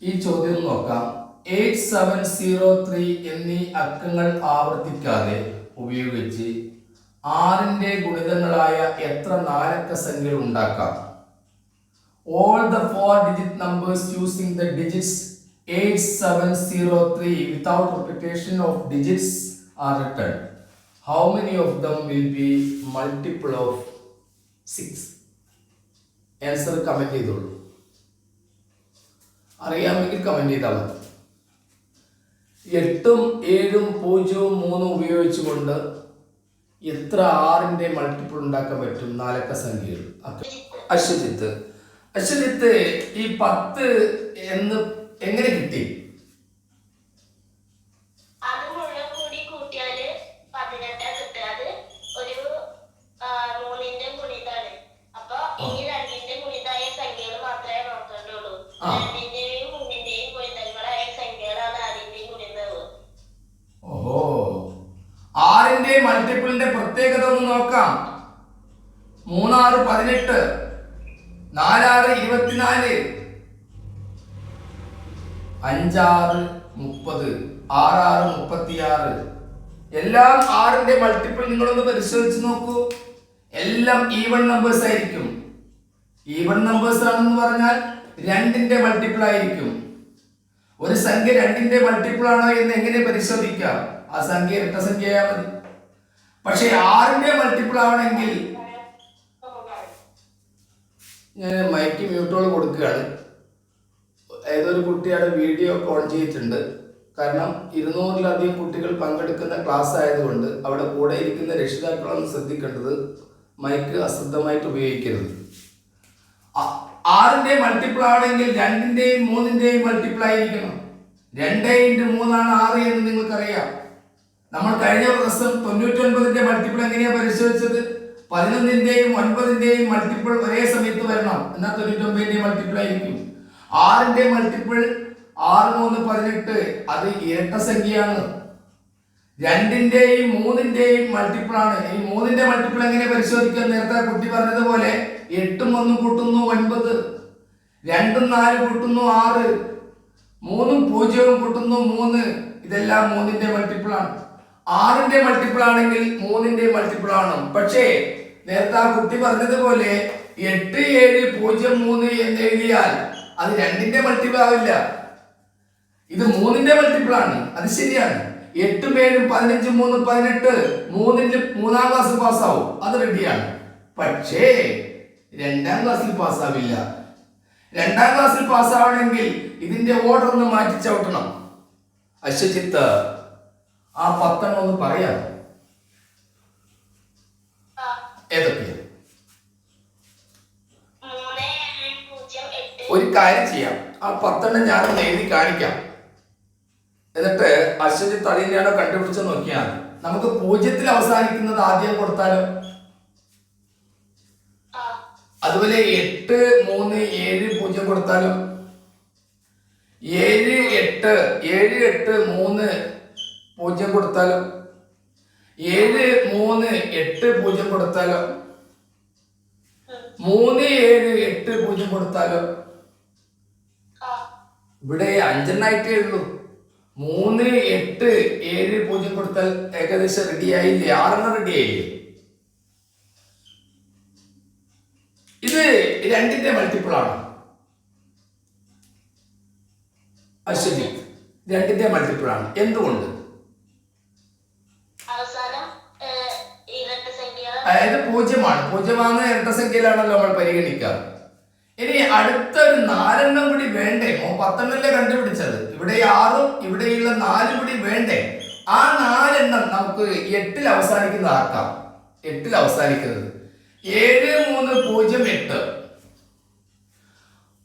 ഈ ചോദ്യം നോക്കാം. 8703 എന്നീ അക്കങ്ങൾ ആവർത്തിക്കാതെ ഉപയോഗിച്ച് 6ന്റെ ഗുണിതങ്ങളായ എത്ര നാലക്ക സംഖ്യകൾ ഉണ്ടാക്കാം? All the 4-digit numbers using the digits 8703 without repetition of digits are written. How many of them will be multiple of 6? Answer comment ചെയ്തോളൂ. അറിയാമെങ്കിൽ കമന്റ് ചെയ്താൽ മതി. 8ഉം 7ഉം 0ഉം 3ഉം ഉപയോഗിച്ചുകൊണ്ട് എത്ര 6ന്റെ മൾട്ടിപ്പിൾ ഉണ്ടാക്കാൻ പറ്റും? നാലക്ക സംഖ്യകൾ. അശ്വജിത്ത് ഈ 10 എന്ന് എങ്ങനെ കിട്ടി? ഓഹോ, 6ന്റെ മൾട്ടിപ്പിളിന്റെ പ്രത്യേകത ഒന്ന് നോക്കാം. 3 6 18, 4 6 24, 5 6 30, 6 6 36. എല്ലാം 6ന്റെ മൾട്ടിപ്പിൾ നിങ്ങളൊന്ന് പരിശോധിച്ച് നോക്കൂ. എല്ലാം ഈവൺ നമ്പേഴ്സ് ആയിരിക്കും. ഈവൺ നമ്പേഴ്സ് ആണെന്ന് പറഞ്ഞാൽ 2ന്റെ മൾട്ടിപ്പിൾ ആയിരിക്കും. ഒരു സംഖ്യ 2ന്റെ മൾട്ടിപ്പിൾ ആണോ എന്ന് എങ്ങനെ പരിശോധിക്കാം? ആ സംഖ്യ ഇരട്ട സംഖ്യയാ മതി. പക്ഷെ 6ന്റെ മൾട്ടിപ്പിൾ ആവണമെങ്കിൽ ഞാൻ മൈക്ക് മ്യൂട്ടോൾ കൊടുക്കുകയാണ്. ഏതൊരു കുട്ടിയുടെ വീഡിയോ ഓൺ ചെയ്തിട്ടുണ്ട്. കാരണം 200-ലധികം കുട്ടികൾ പങ്കെടുക്കുന്ന ക്ലാസ് ആയതുകൊണ്ട് അവിടെ കൂടെ ഇരിക്കുന്ന രക്ഷിതാക്കളൊന്ന് ശ്രദ്ധിക്കേണ്ടത് മൈക്ക് അശ്രദ്ധമായിട്ട് ഉപയോഗിക്കരുത്. 6ന്റെ മൾട്ടിപ്പിൾ ആണെങ്കിൽ 2ന്റെയും 3ന്റെയും മൾട്ടിപ്പിൾ ആയിരിക്കണം. 2 × 3 ആണ് 6 എന്ന് നിങ്ങൾക്കറിയാം. നമ്മൾ കഴിഞ്ഞ ദിവസം 99ന്റെ മൾട്ടിപ്പിൾ എങ്ങനെയാ പരിശോധിച്ചത്? 11ന്റെയും 9ന്റെയും മൾട്ടിപ്പിൾ ഒരേ സമയത്ത് വരണം, എന്നാൽ 99ന്റെ മൾട്ടിപ്പിൾ ആയിരിക്കും. 6ന്റെ മൾട്ടിപ്പിൾ 6 3 18, അത് ഇരട്ട സംഖ്യയാണ്. 2ന്റെയും 3ന്റെയും മൾട്ടിപ്പിൾ ആണ്. ഈ 3ന്റെ മൾട്ടിപ്പിൾ എങ്ങനെ പരിശോധിക്കാൻ? നേരത്തെ കുട്ടി പറഞ്ഞതുപോലെ 8ഉം 1ഉം കൂട്ടുന്നു 9, 2ഉം 4 കൂട്ടുന്നു 6, 3ഉം 0ഉം കൂട്ടുന്നു 3. ഇതെല്ലാം 3ന്റെ മൾട്ടിപ്പിൾ ആണ്. 6ന്റെ മൾട്ടിപ്പിൾ ആണെങ്കിൽ 3ന്റെ മൾട്ടിപ്പിൾ ആണ്. പക്ഷേ നേരത്തെ ആ കുട്ടി പറഞ്ഞതുപോലെ 8 7 0 3 എന്ന് എഴുതിയാൽ അത് 2ന്റെ മൾട്ടിപ്പിൾ ആവില്ല. ഇത് 3ന്റെ മൾട്ടിപ്പിൾ ആണ്. അത് ശരിയാണ്. 8ഉം 7ഉം 15 3 18, 3ന്റെ 3ാം ക്ലാസ് പാസ്സാവും. അത് റെഡിയാണ്. പക്ഷേ 2ാം ക്ലാസ്സിൽ പാസ്സാവില്ല. 2ാം ക്ലാസ്സിൽ പാസ്സാവണമെങ്കിൽ ഇതിന്റെ ഓർഡർ ഒന്ന് മാറ്റി ചവിട്ടണം. അശ്വജിത്ത്, ആ 10 ഒന്ന് പറയാം. ഏതൊക്കെയാ? ഒരു കാര്യം ചെയ്യാം, ആ 10 ഞാനൊന്ന് എഴുതി കാണിക്കാം. എന്നിട്ട് അശ്വജിത്ത് അതിനെയാണോ കണ്ടുപിടിച്ച് നോക്കിയാൽ നമുക്ക് 0-ൽ അവസാനിക്കുന്നത് ആദ്യം കൊടുത്താലോ? അതുപോലെ 8 3 7 0 കൊടുത്താലോ? 7 8 3 0 കൊടുത്താലോ? 7 3 8 0 കൊടുത്താലോ? 3 7 8 0 കൊടുത്താലോ? ഇവിടെ 5 ഉള്ളൂ. 3 8 7 0 കൊടുത്താൽ ഏകദേശം റെഡി ആയില്ലേ? 6 റെഡി ആയില്ലേ? ഇത് 2ന്റെ മൾട്ടിപ്പിൾ ആണ്. അശ്വതി, 2ന്റെ മൾട്ടിപ്പിൾ ആണ്. എന്തുകൊണ്ട്? അതായത് 0 0 ഇരട്ട സംഖ്യയിലാണല്ലോ നമ്മൾ പരിഗണിക്കുക. ഇനി അടുത്തൊരു 4 കൂടി വേണ്ടേ? 10 കണ്ടുപിടിച്ചത്. ഇവിടെ 6ഉം ഇവിടെയുള്ള 4 കൂടി വേണ്ടേ? ആ 4 നമുക്ക് 8-ൽ അവസാനിക്കുന്നതാക്കാം. 8-ൽ അവസാനിക്കുന്നത് 7 3 0 8,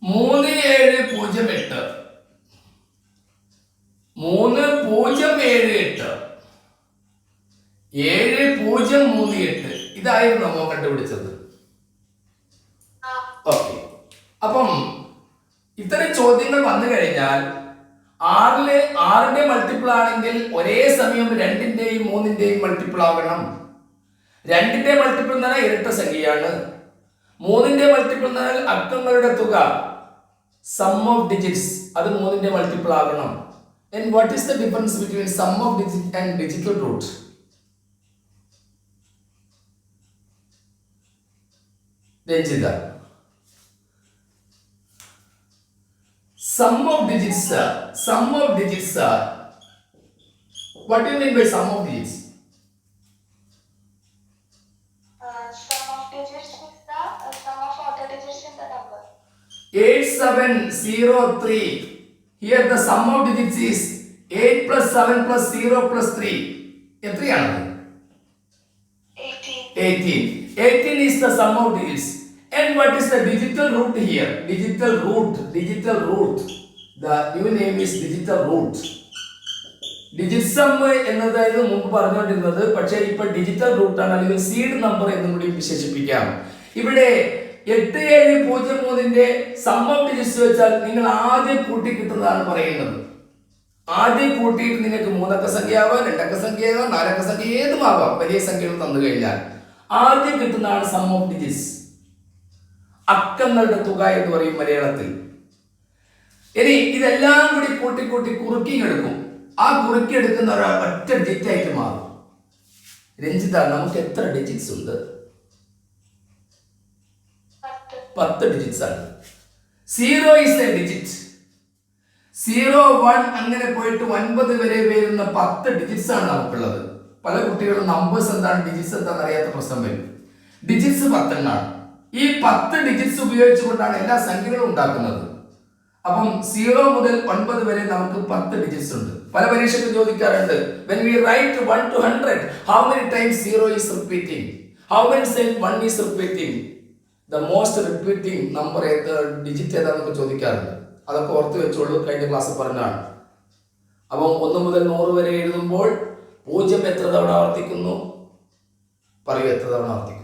3 7 0 8, 3 0 7 8, 7 0 3 8. ഇതായിരുന്നു നമ്മൾ കണ്ടുപിടിച്ചത്. ഓക്കെ, അപ്പം ഇത്തരം ചോദ്യങ്ങൾ വന്നു കഴിഞ്ഞാൽ 6ന്റെ മൾട്ടിപ്പിൾ ആണെങ്കിൽ ഒരേ സമയം 2ന്റെയും 3ന്റെയും മൾട്ടിപ്പിൾ ആകണം. 2ന്റെ മൾട്ടിപ്പിൾ എന്ന് പറഞ്ഞാൽ ഇരട്ട സംഖ്യയാണ്. 3ന്റെ മൾട്ടിപ്പിൾ എന്ന് പറഞ്ഞാൽ അക്കങ്ങളുടെ തുക സം ഓഫ് ഡിജിറ്റ്സ് അത് 3ന്റെ മൾട്ടിപ്പിൾ ആകണം. And what is the difference between sum of digit and digital root? Ranjitha, sum of digits are what do you mean by sum of digits? Sum of digits is the sum of all the digits in the number. 8703. Here the sum of digits is 8 plus 7 plus 0 plus 3. എത്രയാണ്? 18. 18 is the sum of digits. And what is the digital root here? Digital root. The new name is digital root. Digit some എന്നതായിരുന്നു മുമ്പ് പറഞ്ഞുകൊണ്ടിരുന്നത്. പക്ഷേ ഇപ്പൊ digital root ആണ്, അല്ലെങ്കിൽ seed number എന്നും കൂടി വിശേഷിപ്പിക്കാം. ഇവിടെ 8703ന്റെ സം ഓഫ് ഡിജിറ്റ്സ് വെച്ചാൽ നിങ്ങൾ ആദ്യം കൂട്ടി കിട്ടുന്നതാണ് പറയുന്നത്. ആദ്യം കൂട്ടിയിട്ട് നിങ്ങൾക്ക് 3 അക്ക സംഖ്യയാവാം, 2 അക്ക സംഖ്യയാവാം, 4 അക്ക സംഖ്യ ഏതുമാവാം. വലിയ സംഖ്യകൾ തന്നു കഴിഞ്ഞാൽ ആദ്യം കിട്ടുന്നതാണ് സം ഓഫ് ഡിജിറ്റ്സ്, അക്കങ്ങളുടെ തുക എന്ന് പറയും മലയാളത്തിൽ. ഇനി ഇതെല്ലാം കൂടി കൂട്ടി കുറുക്കി എടുക്കും. ആ കുറുക്കി എടുക്കുന്ന ഒറ്റ ഡിജിറ്റ് ആയിട്ട് മാറും. രഞ്ജിത, നമുക്ക് എത്ര ഡിജിറ്റ്സ് ഉണ്ട്? 10 ഡിജിറ്റ്സ് ആണ്. 0 is a digit. 0, 1 അങ്ങനെ പോയിട്ട് 9 വരെ വരുന്ന 10 ഡിജിറ്റ്സ് ആണ് നമുക്കുള്ളത്. പല കുട്ടികളും നമ്പേഴ്സ് എന്താണ് ഡിജിറ്റ്സ് എന്താണെന്ന് അറിയാത്ത പ്രശ്നം വരും. ഡിജിറ്റ്സ് 10 എണ്ണാണ്. ഈ 10 ഡിജിറ്റ്സ് ഉപയോഗിച്ചുകൊണ്ടാണ് എല്ലാ സംഖ്യകളും ഉണ്ടാക്കുന്നത്. അപ്പം 0 മുതൽ 9 വരെ നമുക്ക് 10 ഡിജിറ്റ്സ് ഉണ്ട്. പല പരീക്ഷയ്ക്ക് ചോദിക്കാറുണ്ട്, when we write 1 to 100 how many times 0 is repeating, how many times 1 is repeating, the most repeating number ഡിജിറ്റ് ഏതാണെന്നൊക്കെ ചോദിക്കാറുണ്ട്. അതൊക്കെ ഓർത്ത് വെച്ചോളൂ, കഴിഞ്ഞ ക്ലാസ്സിൽ പറഞ്ഞാണ്. അപ്പം 1 മുതൽ 100 വരെ എഴുതുമ്പോൾ 0 എത്ര തവണ ആവർത്തിക്കുന്നു? പറയൂ, എത്ര തവണ ആവർത്തിക്കുന്നു?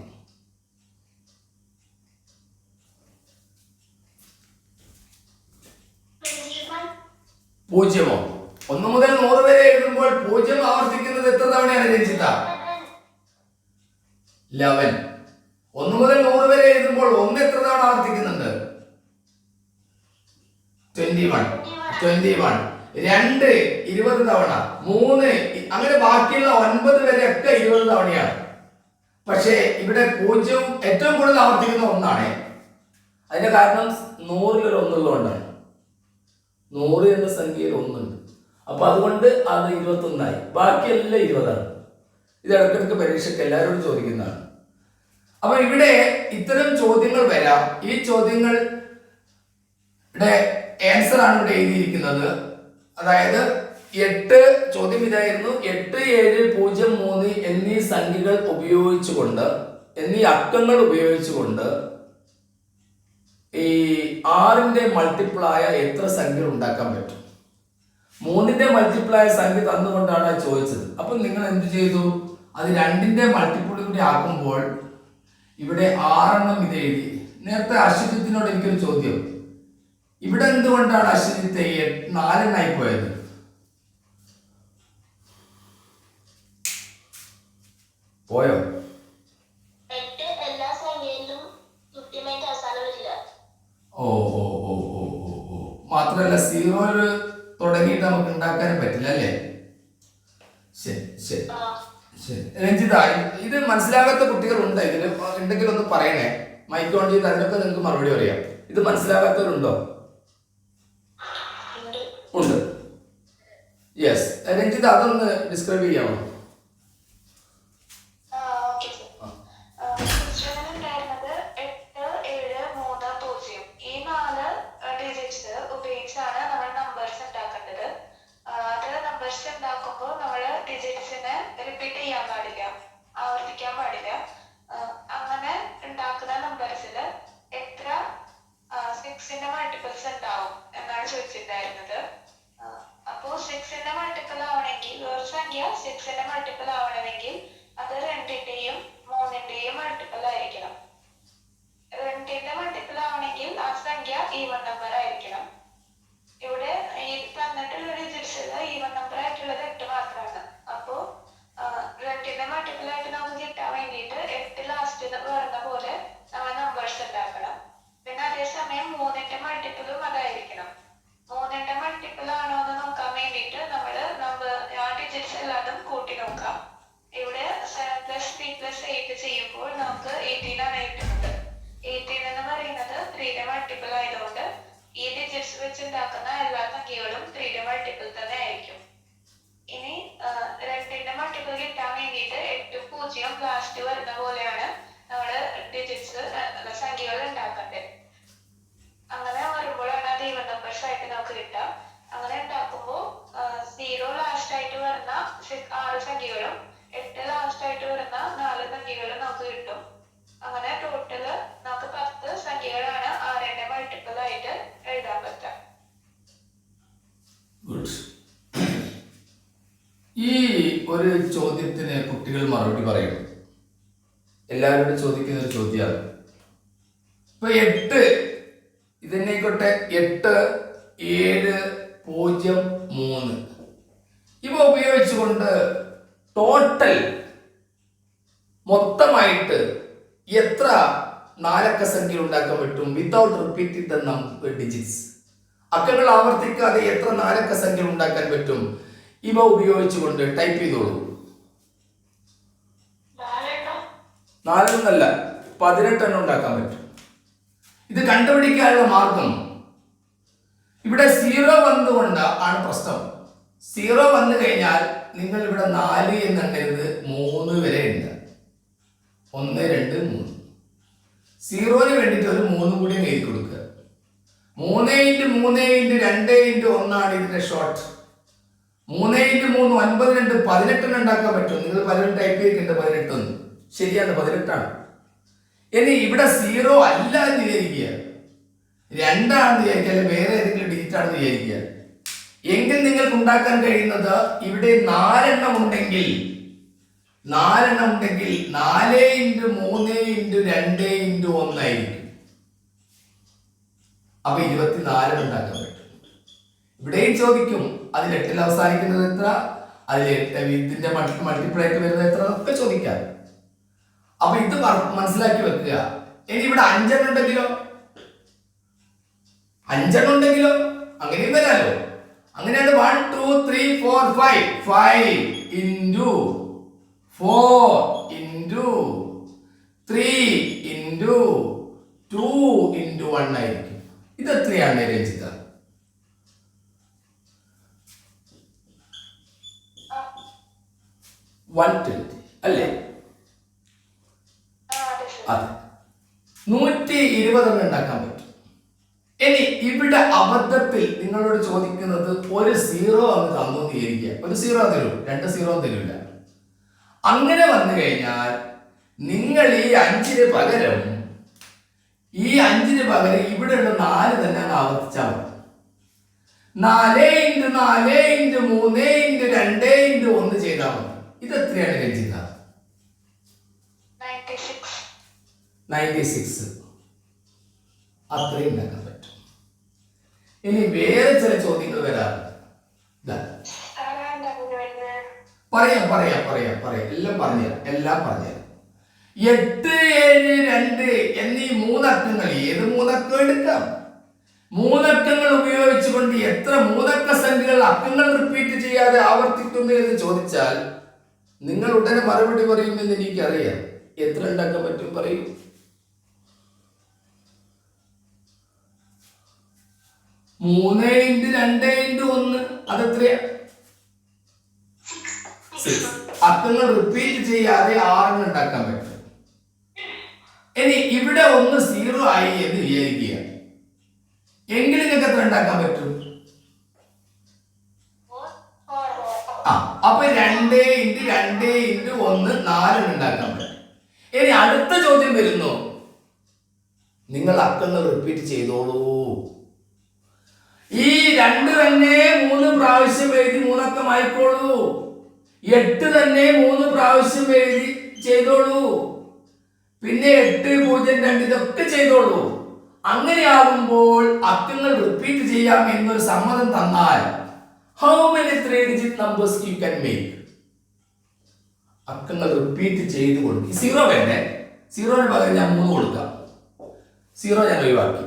0. 1 മുതൽ 100 വരെ എഴുതുമ്പോൾ 0 ആവർത്തിക്കുന്നത് എത്ര തവണയാണ് രഞ്ജിത? 11. 1 മുതൽ 100 വരെ എഴുതുമ്പോൾ 1 എത്ര തവണ ആവർത്തിക്കുന്നുണ്ട്? 21. 2 20 തവണ, 3 അങ്ങനെ ബാക്കിയുള്ള 9 വരെ ഒക്കെ 20 തവണയാണ്. പക്ഷേ ഇവിടെ 0 ഏറ്റവും കൂടുതൽ ആവർത്തിക്കുന്ന 1 ആണ്. അതിന്റെ കാരണം 100-ൽ 1 ഉള്ളതുകൊണ്ടാണ്. 100 എന്ന സംഖ്യയിൽ 1 ഉണ്ട്. അപ്പൊ അതുകൊണ്ട് അത് 21 ആയി. ബാക്കിയെല്ലാം 20 ആണ്. ഇത് ഇടയ്ക്കിടയ്ക്ക് പരീക്ഷയ്ക്ക് എല്ലാവരോടും ചോദിക്കുന്നതാണ്. അപ്പൊ ഇവിടെ ഇത്തരം ചോദ്യങ്ങൾ വരാം. ഈ ചോദ്യങ്ങളുടെ ആൻസർ ആണ് ഇവിടെ എഴുതിയിരിക്കുന്നത്. അതായത് 8 ചോദ്യം ഇതായിരുന്നു, 8, 7, 0, 3 എന്നീ സംഖ്യകൾ ഉപയോഗിച്ചുകൊണ്ട്, എന്നീ അക്കങ്ങൾ ഉപയോഗിച്ചുകൊണ്ട് ഈ 6ന്റെ മൾട്ടിപ്പിളായ എത്ര സംഖ്യകൾ ഉണ്ടാക്കാൻ പറ്റും? 3ന്റെ മൾട്ടിപ്പിളായ സംഖ്യ തന്നുകൊണ്ടാണ് ചോദിച്ചത്. അപ്പൊ നിങ്ങൾ എന്ത് ചെയ്തു? അത് 2ന്റെ മൾട്ടിപ്പിൾ കൂടി ആക്കുമ്പോൾ ഇവിടെ 6 ഇത് എഴുതി. നേരത്തെ അശ്വജിത്തിനോട് എനിക്കൊരു ചോദ്യം, ഇവിടെ എന്തുകൊണ്ടാണ് അശ്വജിത്ത് 4 പോയത്? പോയോ? ഓ ഓ ഓ ഓ ഓ ഓ മാത്രല്ല 0 തുടങ്ങിയിട്ട് നമുക്ക് ഉണ്ടാക്കാനും പറ്റില്ല അല്ലേ? ശരി ശരി ശരി. രഞ്ജിത, ഇത് മനസ്സിലാകാത്ത കുട്ടികൾ ഉണ്ട്, ഇതിന് ഉണ്ടെങ്കിൽ ഒന്ന് പറയണേ. മൈക്ക് ഓൺ ചെയ്ത് അതിനൊക്കെ നിങ്ങൾക്ക് മറുപടി പറയാം. ഇത് മനസ്സിലാകാത്തവരുണ്ടോ? ഉണ്ട്. യെസ്, രഞ്ജിത അതൊന്ന് ഡിസ്ക്രൈബ് ചെയ്യാമോ? ആവർത്തിക്കാൻ പാടില്ല. അങ്ങനെ ഉണ്ടാക്കുന്ന നമ്പേഴ്സിൽ എത്ര 6ന്റെ മൾട്ടിപ്പിൾസ് ഉണ്ടാവും എന്നാണ് ചോദിച്ചിട്ടുണ്ടായിരുന്നത്. അപ്പോ 6ന്റെ മൾട്ടിപ്പിൾ ആവണമെങ്കിൽ, ഒരു സംഖ്യ 6ന്റെ മൾട്ടിപ്പിൾ ആവണമെങ്കിൽ അത് 2ന്റെയും 3ന്റെയും മൾട്ടിപ്പിൾ ആയിരിക്കണം. 2ന്റെ മൾട്ടിപ്പിൾ ആവണമെങ്കിൽ ആ സംഖ്യ ഈവൻ നമ്പർ ആയിരിക്കണം. ഇവിടെ ഈ തന്നിട്ടുള്ള ഡിജിറ്റ്സിൽ ഈവൻ നമ്പർ ആയിട്ടുള്ളത് 8 മാത്രമാണ്. അപ്പോ 2ന്റെ മൾട്ടിപ്പിൾ ആയിട്ട് നമുക്ക് കിട്ടാൻ വേണ്ടിയിട്ട് 8 ലാസ്റ്റ് പറഞ്ഞ പോലെ നമ്മൾ നമ്പേഴ്സ് ഉണ്ടാക്കണം. പിന്നെ അതേസമയം 3ന്റെ മൾട്ടിപ്പിളും അതായിരിക്കും. 3+8 ചെയ്യുമ്പോൾ നമുക്ക് 18 ആണ് കിട്ടുന്നത്. 18 എന്ന് പറയുന്നത് 3യുടെ മൾട്ടിപ്പിൾ ആയതുകൊണ്ട് ഈ ഡിജിറ്റ്സ് വെച്ച് ഉണ്ടാക്കുന്ന എല്ലാ സംഖ്യകളും 3യുടെ മൾട്ടിപ്പിൾ തന്നെ ആയിരിക്കും. ഇനി 2ന്റെ മൾട്ടിപ്പിൾ കിട്ടാൻ വേണ്ടിയിട്ട് 8 0 ലാസ്റ്റ് വരുന്ന പോലെയാണ് നമ്മള് ഡിജിറ്റ്സ് സംഖ്യകൾ ഉണ്ടാക്കേണ്ടത്. അങ്ങനെ വരുമ്പോഴാണ് അത് ഈവൻ നമ്പേഴ്സ് ആയിട്ട് നമുക്ക് കിട്ടുക. അങ്ങനെ ഉണ്ടാക്കുമ്പോൾ 0 ലാസ്റ്റ് ആയിട്ട് വരുന്ന 6 സംഖ്യകളും 8 ലാസ്റ്റ് ആയിട്ട് വരുന്ന 4 സംഖ്യകളും നമുക്ക് കിട്ടും. അങ്ങനെ ടോട്ടല് നമുക്ക് 10 സംഖ്യകളാണ് 6ന്റെ മൾട്ടിപ്പിൾ ആയിട്ട് എഴുതാൻ പറ്റുക. ഈ ഒരു ചോദ്യത്തിന് കുട്ടികൾ മറുപടി പറയണം. എല്ലാവരോടും ചോദിക്കുന്ന ഒരു ചോദ്യമാണ്. ഇപ്പൊ 8 ഇതന്നെയായിക്കോട്ടെ, 8 7 0 3 ഇവ ഉപയോഗിച്ചുകൊണ്ട് ടോട്ടൽ മൊത്തമായിട്ട് എത്ര നാലക്ക സംഖ്യ ഉണ്ടാക്കാൻ പറ്റും without repeating the number digits? അക്കങ്ങൾ ആവർത്തിക്കാതെ എത്ര നാലക്ക സംഖ്യ ഉണ്ടാക്കാൻ പറ്റും ഇവ ഉപയോഗിച്ചുകൊണ്ട്? ടൈപ്പ് ചെയ്തോളൂ. 4 എന്നല്ല, 18 എണ്ണം ഉണ്ടാക്കാൻ പറ്റും. ഇത് കണ്ടുപിടിക്കാനുള്ള മാർഗം ഇവിടെ 0 വന്നുകൊണ്ട് ആണ് പ്രശ്നം. 0 വന്നു കഴിഞ്ഞാൽ നിങ്ങൾ ഇവിടെ 4 എന്നെണ്ണരുത്, 3 വരെ ഉണ്ട്. 1 2 3. 0ന് വേണ്ടിയിട്ട് ഒരു 3 കൂടി എഴുതി കൊടുക്കുക. 3 × 3 × 2 × 1 ആണ് ഇതിന്റെ ഷോർട്ട്. 3 × 3 9 2 18 ഉണ്ടാക്കാൻ പറ്റും. നിങ്ങൾ പലരും ടൈപ്പ് ചെയ്തിട്ടുണ്ട് 18. ശരിയാണ്, 18 ആണ്. ഇനി ഇവിടെ 0 അല്ല എന്ന് വിചാരിക്കുക, 2 ആണെന്ന് വിചാരിക്കുക, അല്ലെങ്കിൽ വേറെ ഏതെങ്കിലും ഡിജിറ്റ് ആണെന്ന് വിചാരിക്കുക. എങ്കിൽ നിങ്ങൾക്ക് ഉണ്ടാക്കാൻ കഴിയുന്നത് ഇവിടെ 4 എണ്ണം ഉണ്ടെങ്കിൽ 4 × 3 × 2 × 1 ആയിരിക്കും. അപ്പൊ 24 ഉണ്ടാക്കാൻ പറ്റും. ഇവിടെയും ചോദിക്കും അതിൽ 8ൽ അവസാനിക്കുന്നത് എത്ര, അതിൽ ഇതിന്റെ മൾട്ടിപ്പിൾ ആയിട്ട് വരുന്നത് എത്ര ഒക്കെ ചോദിക്കാം. അപ്പൊ ഇത് മനസ്സിലാക്കി വെക്കുക. ഇനി ഇവിടെ 5 എണ്ണം ഉണ്ടെങ്കിലോ, 5 എണ്ണം ഉണ്ടെങ്കിലോ അങ്ങനെയും വരാലോ. അങ്ങനെയാണ് 1 2 3 4 5 5 × 4 × 3 × 2 × 1 ആയിരിക്കും. ഇത് എത്രയാണ് രഞ്ജിത? 120 അല്ലേ? അതെ, 120 ഉണ്ടാക്കാൻ പറ്റും. ഇനി ഇവിടെ അബദ്ധത്തിൽ നിങ്ങളോട് ചോദിക്കുന്നത് ഒരു 0 അങ്ങ് തന്നു വിചാരിക്കുക. ഒരു 0 തരൂ, 2 0 തരൂല. അങ്ങനെ വന്നു കഴിഞ്ഞാൽ നിങ്ങൾ ഈ 5ന് പകരം ഇവിടെയുള്ള 4 തന്നെ ആവർത്തിച്ചാൽ മതി. 4 × 4 × 3 × 2 × 1 ചെയ്താൽ മതി. ഇത് എത്രയാണ് രഞ്ജിത? 96. അത്രയും ഉണ്ടാക്കാൻ പറ്റും. ഇനി വേറെ ചില ചോദ്യങ്ങൾ വരാറുണ്ട്. എല്ലാം പറഞ്ഞുതരാം. 8 7 2 എന്നീ 3 അക്കങ്ങൾ, ഏത് 3 അക്കം എടുക്കാം. 3 അക്കങ്ങൾ ഉപയോഗിച്ചുകൊണ്ട് എത്ര 3 അക്ക സംഖ്യകൾ അക്കങ്ങൾ റിപ്പീറ്റ് ചെയ്യാതെ ആവർത്തിക്കുന്നു എന്ന് ചോദിച്ചാൽ നിങ്ങൾ ഉടനെ മറുപടി പറയുമെന്ന് എനിക്കറിയാം. എത്ര ഉണ്ടാക്കാൻ പറ്റും പറയൂ. 3 × 2 × 1 അതെത്രയാ? 6. അക്കങ്ങൾ റിപ്പീറ്റ് ചെയ്യാതെ 6 ഉണ്ടാക്കാൻ പറ്റും. ഇനി ഇവിടെ 1 0 ആയി എന്ന് വിചാരിക്കുക. എങ്കിൽ നിങ്ങൾക്ക് എത്ര ഉണ്ടാക്കാൻ പറ്റും? അപ്പൊ 2 × 2 × 1 4 ഉണ്ടാക്കാൻ പറ്റും. ഇനി അടുത്ത ചോദ്യം വരുന്നു, നിങ്ങൾ അക്കങ്ങൾ റിപ്പീറ്റ് ചെയ്തോളൂ. ഈ 2 തന്നെ 3 പ്രാവശ്യം എഴുതി 3 അക്കം ആയിക്കോളൂ. 8 തന്നെ 3 പ്രാവശ്യം എഴുതി ചെയ്തോളൂ. പിന്നെ 8 0 2 ഇതൊക്കെ ചെയ്തോളൂ. അങ്ങനെയാകുമ്പോൾ അക്കങ്ങൾ റിപ്പീറ്റ് ചെയ്യാം എന്നൊരു സമ്മതം തന്നാൽ how many 3-digit numbers you can make? അക്കങ്ങൾ റിപ്പീറ്റ് ചെയ്ത് കൊടുക്കും. 0 വേണ്ടേ? 0ന് പകരം ഞാൻ 3 കൊടുക്കാം. 0 ഞാൻ ഒഴിവാക്കി.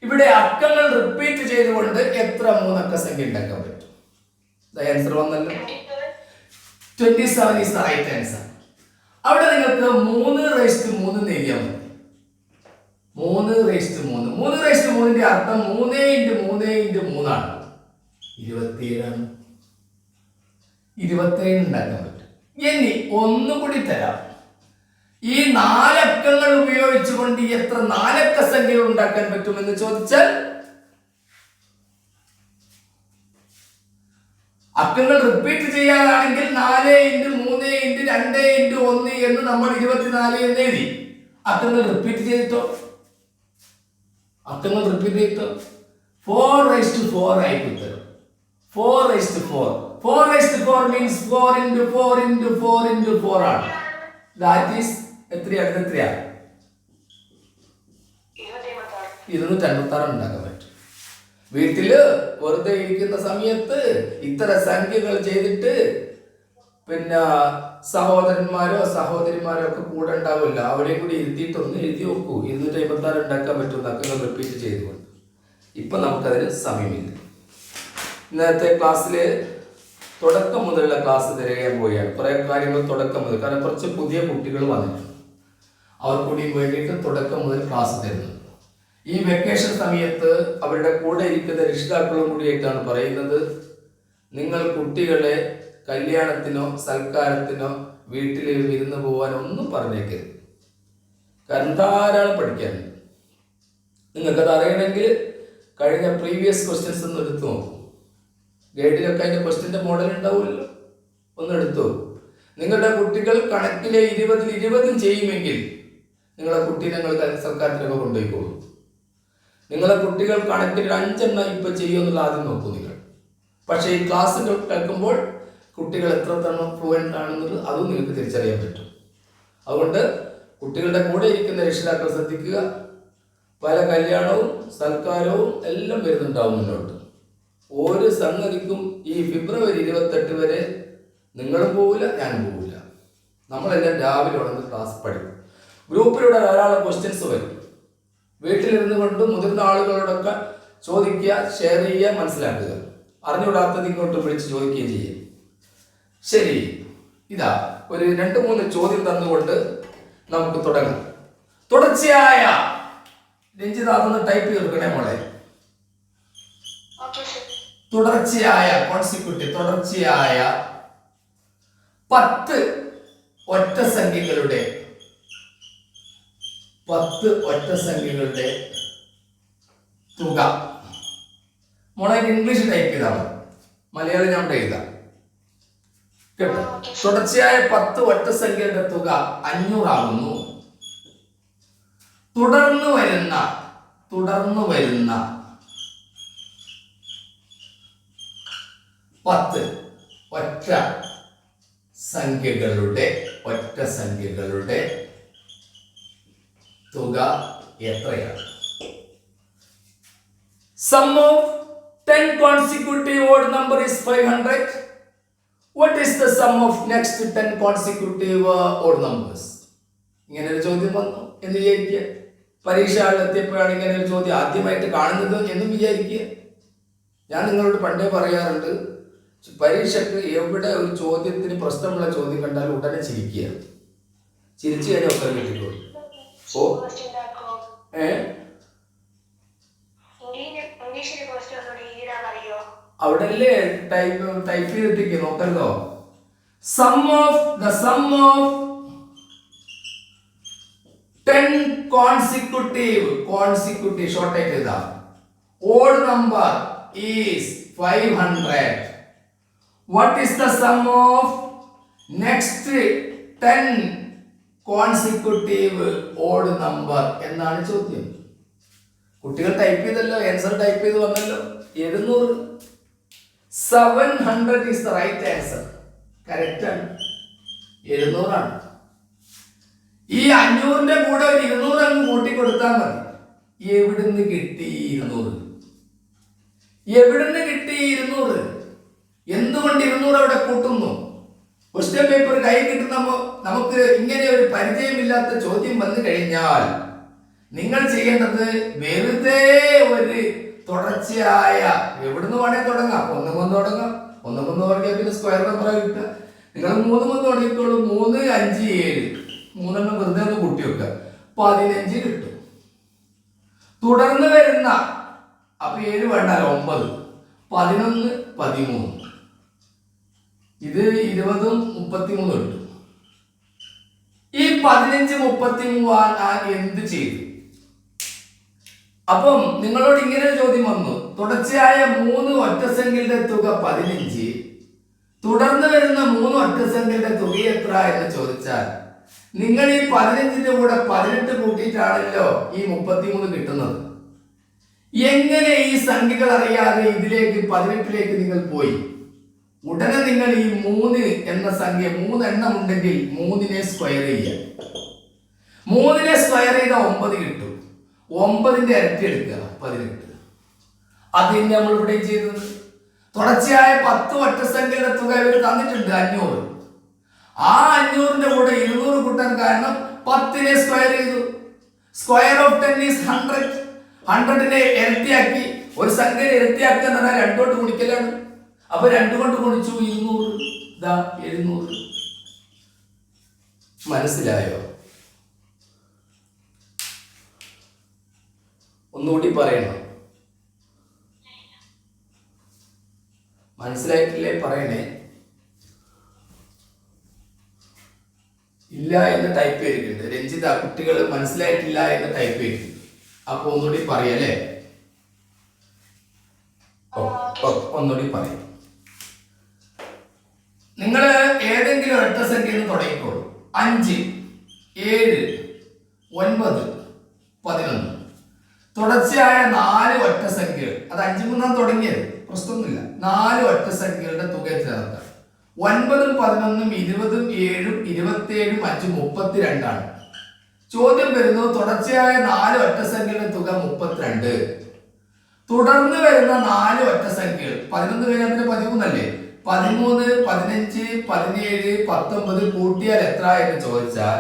ഇവിടെ അക്കങ്ങൾ റിപ്പീറ്റ് ചെയ്തുകൊണ്ട് എത്ര 3 അക്ക സംഖ്യ ഉണ്ടാക്കാൻ പറ്റും? ആൻസർ വന്നല്ലോ. 27 is the right answer. അവിടെ നിങ്ങൾക്ക് 3:3 എഴുതിയാൽ മതി. 3:3. 3:3 അർത്ഥം 3 × 3 × 3 ആണ്. 27 ഉണ്ടാക്കാൻ പറ്റും. ഇനി ഒന്നുകൂടി തരാം. ഈ 4 അക്കങ്ങൾ ഉപയോഗിച്ചുകൊണ്ട് എത്ര 4 അക്ക സംഖ്യകൾ ഉണ്ടാക്കാൻ പറ്റുമെന്ന് ചോദിച്ചാൽ അക്കങ്ങൾ റിപ്പീറ്റ് ചെയ്യാനാണെങ്കിൽ 4 × 3 × 2 × 1 എന്ന് നമ്മൾ 24 എന്ന് എഴുതി. അക്കങ്ങൾ റിപ്പീറ്റ് ചെയ്തിട്ടോ 4:4 ആയിട്ട് ഉത്തരം. 4:4. 4:4 means 4 × 4 × 4 × 4 ആണ്. ദാറ്റ് ഈസ് എത്രയാണ്? 256 ഉണ്ടാക്കാൻ പറ്റും. വീട്ടില് വെറുതെ ഇരിക്കുന്ന സമയത്ത് ഇത്തരം സംഖ്യകൾ ചെയ്തിട്ട് പിന്നെ സഹോദരന്മാരോ സഹോദരിമാരോ ഒക്കെ കൂടെ ഉണ്ടാവില്ല, അവരെയും കൂടി ഇരുത്തിയിട്ടൊന്ന് എഴുതി നോക്കൂ. 256 ഉണ്ടാക്കാൻ പറ്റും അക്കങ്ങൾ റിപ്പീറ്റ് ചെയ്തുകൊണ്ട്. ഇപ്പൊ നമുക്കതിന് സമയമില്ല. ഇന്നത്തെ ക്ലാസ്സില് തുടക്കം മുതലുള്ള ക്ലാസ് തിരയാൻ പോവുകയാണ്. കുറെ കാര്യങ്ങൾ തുടക്കം മുതൽ, കാരണം കുറച്ച് പുതിയ കുട്ടികൾ വന്നിട്ടുണ്ട്, അവർ കൂടി വേണ്ടിയിട്ട് തുടക്കം മുതൽ ക്ലാസ് തരുന്നത്. ഈ വെക്കേഷൻ സമയത്ത് അവരുടെ കൂടെ ഇരിക്കുന്ന രക്ഷിതാക്കളും കൂടിയായിട്ടാണ് പറയുന്നത്, നിങ്ങൾ കുട്ടികളെ കല്യാണത്തിനോ സൽക്കാരത്തിനോ വീട്ടിൽ വിരുന്ന് പോകാനോ ഒന്നും പറഞ്ഞേക്കരുത്. കാരണം ധാരാളം പഠിക്കാനുണ്ട്. നിങ്ങൾക്കത് അറിയണമെങ്കിൽ കഴിഞ്ഞ പ്രീവിയസ് ക്വസ്റ്റ്യൻസ് ഒന്ന് എടുത്തു നോക്കൂ. ഗൈഡിലൊക്കെ അതിൻ്റെ ക്വസ്റ്റ്യൻ്റെ മോഡൽ ഉണ്ടാവുമല്ലോ, ഒന്ന് എടുത്തു. നിങ്ങളുടെ കുട്ടികൾ കണക്കിലെ 20 ചെയ്യുമെങ്കിൽ നിങ്ങളെ കുട്ടീനെ നിങ്ങൾ സൽക്കാരത്തിനൊക്കെ കൊണ്ടുപോയിക്കോളൂ. നിങ്ങളെ കുട്ടികൾ കണക്കിൽ 5 ഇപ്പം ചെയ്യുമെന്നുള്ള ആദ്യം നോക്കൂ നിങ്ങൾ. പക്ഷേ ഈ ക്ലാസ് കേൾക്കുമ്പോൾ കുട്ടികൾ എത്രത്തോളം ഫ്ലുവൻ്റ് ആണെന്നുള്ളത് അതും നിങ്ങൾക്ക് തിരിച്ചറിയാൻ പറ്റും. അതുകൊണ്ട് കുട്ടികളുടെ കൂടെ ഇരിക്കുന്ന രക്ഷിതാക്കൾ ശ്രദ്ധിക്കുക. പല കല്യാണവും സൽക്കാരവും എല്ലാം വരുന്നുണ്ടാവും മുന്നോട്ട്. ഒരു സംഗതിക്കും ഈ ഫെബ്രുവരി 28 വരെ നിങ്ങളും പോവില്ല, ഞാനും പോവില്ല. നമ്മളെല്ലാം രാവിലെ ഉണർന്ന് ക്ലാസ് പഠിക്കും. ഗ്രൂപ്പിലൂടെ ധാരാളം ക്വസ്റ്റ്യൻസ് വരും. വീട്ടിലിരുന്ന് കൊണ്ട് മുതിർന്ന ആളുകളോടൊക്കെ ചോദിക്കുക, ഷെയർ ചെയ്യുക, മനസ്സിലാക്കുക. അറിഞ്ഞുകൂടാത്തത് ഇങ്ങോട്ട് വിളിച്ച് ചോദിക്കുകയും ചെയ്യും. ശരി, ഇതാ ഒരു 2-3 ചോദ്യം തന്നുകൊണ്ട് നമുക്ക് തുടങ്ങാം. തുടർച്ചയായ രഞ്ജിത അതൊന്ന് ടൈപ്പ് ചെയ്തെടുക്കണേ മോളെ. തുടർച്ചയായ കോൺസിക്യൂട്ടീവ് തുടർച്ചയായ 10 ഒറ്റ സംഖ്യകളുടെ തുക. മോളെ ഇംഗ്ലീഷ് ടൈപ്പ് ചെയ്താൽ മതി, മലയാളം ഞാൻ എഴുതാം കേട്ടോ. തുടർച്ചയായ 10 ഒറ്റ സംഖ്യകളുടെ തുക 500 ആകുന്നു. തുടർന്നു വരുന്ന 10 ഒറ്റ സംഖ്യകളുടെ തുക എത്രയാണ്? Sum of 10 consecutive odd number is 500. What is the sum of next 10 consecutive odd numbers? ഇങ്ങനെ ഒരു ചോദ്യം വന്നു എന്ന് വിചാരിക്കുക. പരീക്ഷ എത്തിയപ്പോഴാണ് ഇങ്ങനെ ഒരു ചോദ്യം ആദ്യമായിട്ട് കാണുന്നത് എന്ന് വിചാരിക്കുക. ഞാൻ നിങ്ങളോട് പണ്ടേ പറയാറുണ്ട്, പരീക്ഷയ്ക്ക് എവിടെ ഒരു ചോദ്യത്തിന് പ്രശ്നമുള്ള ചോദ്യം കണ്ടാൽ ഉടനെ ചിരിക്കുക. ചിരിച്ചു കഴിഞ്ഞാൽ ഉത്തരം കിട്ടിക്കോളൂ. ഓ അവിടെ അല്ലേ ടൈപ്പ് ചെയ്തിട്ട് നോക്കല്ലോ. സം ഓഫ് 10 കോൺസിക്യൂട്ടീവ് ഷോർട്ട് ആയിട്ട് എഴുതാം. Odd number is 500. What is the sum of next 10 consecutive odd number എന്നാണ് ചോദ്യം. കുട്ടികൾ ടൈപ്പ് ചെയ്തല്ലോ, ആൻസർ ടൈപ്പ് ചെയ്ത് വന്നല്ലോ. 700. 700 is the right answer. Correct ആണ്, 700 ആണ്. ഈ 500ന്റെ കൂടെ ഒരു 200 അങ്ങ് കൂട്ടി കൊടുത്താൽ മതി. എവിടുന്ന് കിട്ടി 200? എന്തുകൊണ്ട് 200 അവിടെ കൂട്ടുന്നു? ക്വസ്റ്റ്യൻ പേപ്പർ കൈ കിട്ടുന്നപ്പോൾ നമുക്ക് ഇങ്ങനെ ഒരു പരിചയമില്ലാത്ത ചോദ്യം വന്നു കഴിഞ്ഞാൽ നിങ്ങൾ ചെയ്യേണ്ടത് വെറുതെ ഒരു തുടർച്ചയായ എവിടുന്ന് വേണേ തുടങ്ങാം. 1 തുടങ്ങാം. 1 പറഞ്ഞാൽ പിന്നെ സ്ക്വയർ നമ്പറാണ് കിട്ടുക. നിങ്ങൾ 3 മുതൽ തുടങ്ങിക്കോളൂ. 3, 5, 7 മൂന്നെണ്ണം വെറുതെ ഒന്ന് കൂട്ടി വെക്കുക. 15 കിട്ടും. തുടർന്ന് വരുന്ന അപ്പൊ 7 വേണ്ട 9, 11, 13 ഇത് 20, 33 കിട്ടും. ഈ 15, 33 എന്ത് ചെയ്തു? അപ്പം നിങ്ങളോട് ഇങ്ങനെ ഒരു ചോദ്യം വന്നു. തുടർച്ചയായ 3 ഒറ്റസംഖ്യകളുടെ തുക 15, തുടർന്ന് വരുന്ന 3 ഒറ്റസംഖ്യകളുടെ തുക എത്ര എന്ന് ചോദിച്ചാൽ നിങ്ങൾ ഈ 15ന്റെ കൂടെ 18 കൂട്ടിയിട്ടാണല്ലോ ഈ 33 കിട്ടുന്നത്. എങ്ങനെ ഈ സംഖ്യകൾ അറിയാതെ ഇതിലേക്ക് 18ലേക്ക് നിങ്ങൾ പോയി? ഉടനെ നിങ്ങൾ ഈ 3 എന്ന സംഖ്യ 3 എണ്ണം ഉണ്ടെങ്കിൽ 3നെ സ്ക്വയർ ചെയ്യുക. 3നെ സ്ക്വയർ ചെയ്ത 9 കിട്ടും. 9ന്റെ ഇരട്ടി എടുക്കുക 18. അത് തന്നെ നമ്മൾ ഇവിടെ ചെയ്തത്. തുടർച്ചയായ 10 ഒറ്റസംഖ്യയുടെ തുക ഇവർ തന്നിട്ടുണ്ട് 500. ആ 500ന്റെ കൂടെ 200 കൂട്ടാൻ കാരണം 10നെ സ്ക്വയർ ചെയ്തു. Square of 10 is 100. 100നെ ഇരട്ടിയാക്കി ഒരു സംഖ്യയെ ഇരട്ടിയാക്കുക എന്ന് പറഞ്ഞാൽ 2 കൊണ്ട് ഗുണിക്കലാണ്. അപ്പൊ 2 കൊണ്ട് ഗുണിച്ചു 200, 700. മനസ്സിലായോ? ഒന്നുകൂടി പറയണം. മനസ്സിലായിട്ടില്ലേ? പറയണേ. ഇല്ല എന്ന് ടൈപ്പ് ചെയ്തിട്ടുണ്ട്. രഞ്ജിത, കുട്ടികൾ മനസ്സിലായിട്ടില്ല എന്ന് ടൈപ്പ് ചെയ്തിട്ടുണ്ട്. അപ്പൊ ഒന്നുകൂടി പറയല്ലേ? ഒന്നുകൂടി പറയും. നിങ്ങൾ ഏതെങ്കിലും ഒറ്റ സംഖ്യയിൽ തുടങ്ങിക്കോളൂ. 5, 7, 9, 11 തുടർച്ചയായ 4 ഒറ്റ സംഖ്യകൾ. അത് 5 മൂന്നാം തുടങ്ങിയത് പ്രശ്നമൊന്നുമില്ല. 4 ഒറ്റ സംഖ്യകളുടെ തുക ചേർക്കുക. 9, 11, 20, 7, 27, 5, 32 ആണ്. ചോദ്യം വരുന്നത് തുടർച്ചയായ 4 ഒറ്റ സംഖ്യകളുടെ തുക 32. തുടർന്ന് വരുന്ന 4 ഒറ്റ സംഖ്യകൾ 11 കഴിഞ്ഞാൽ 13 അല്ലേ? 13, 15, 17, 19 കൂട്ടിയാൽ എത്ര എന്ന് ചോദിച്ചാൽ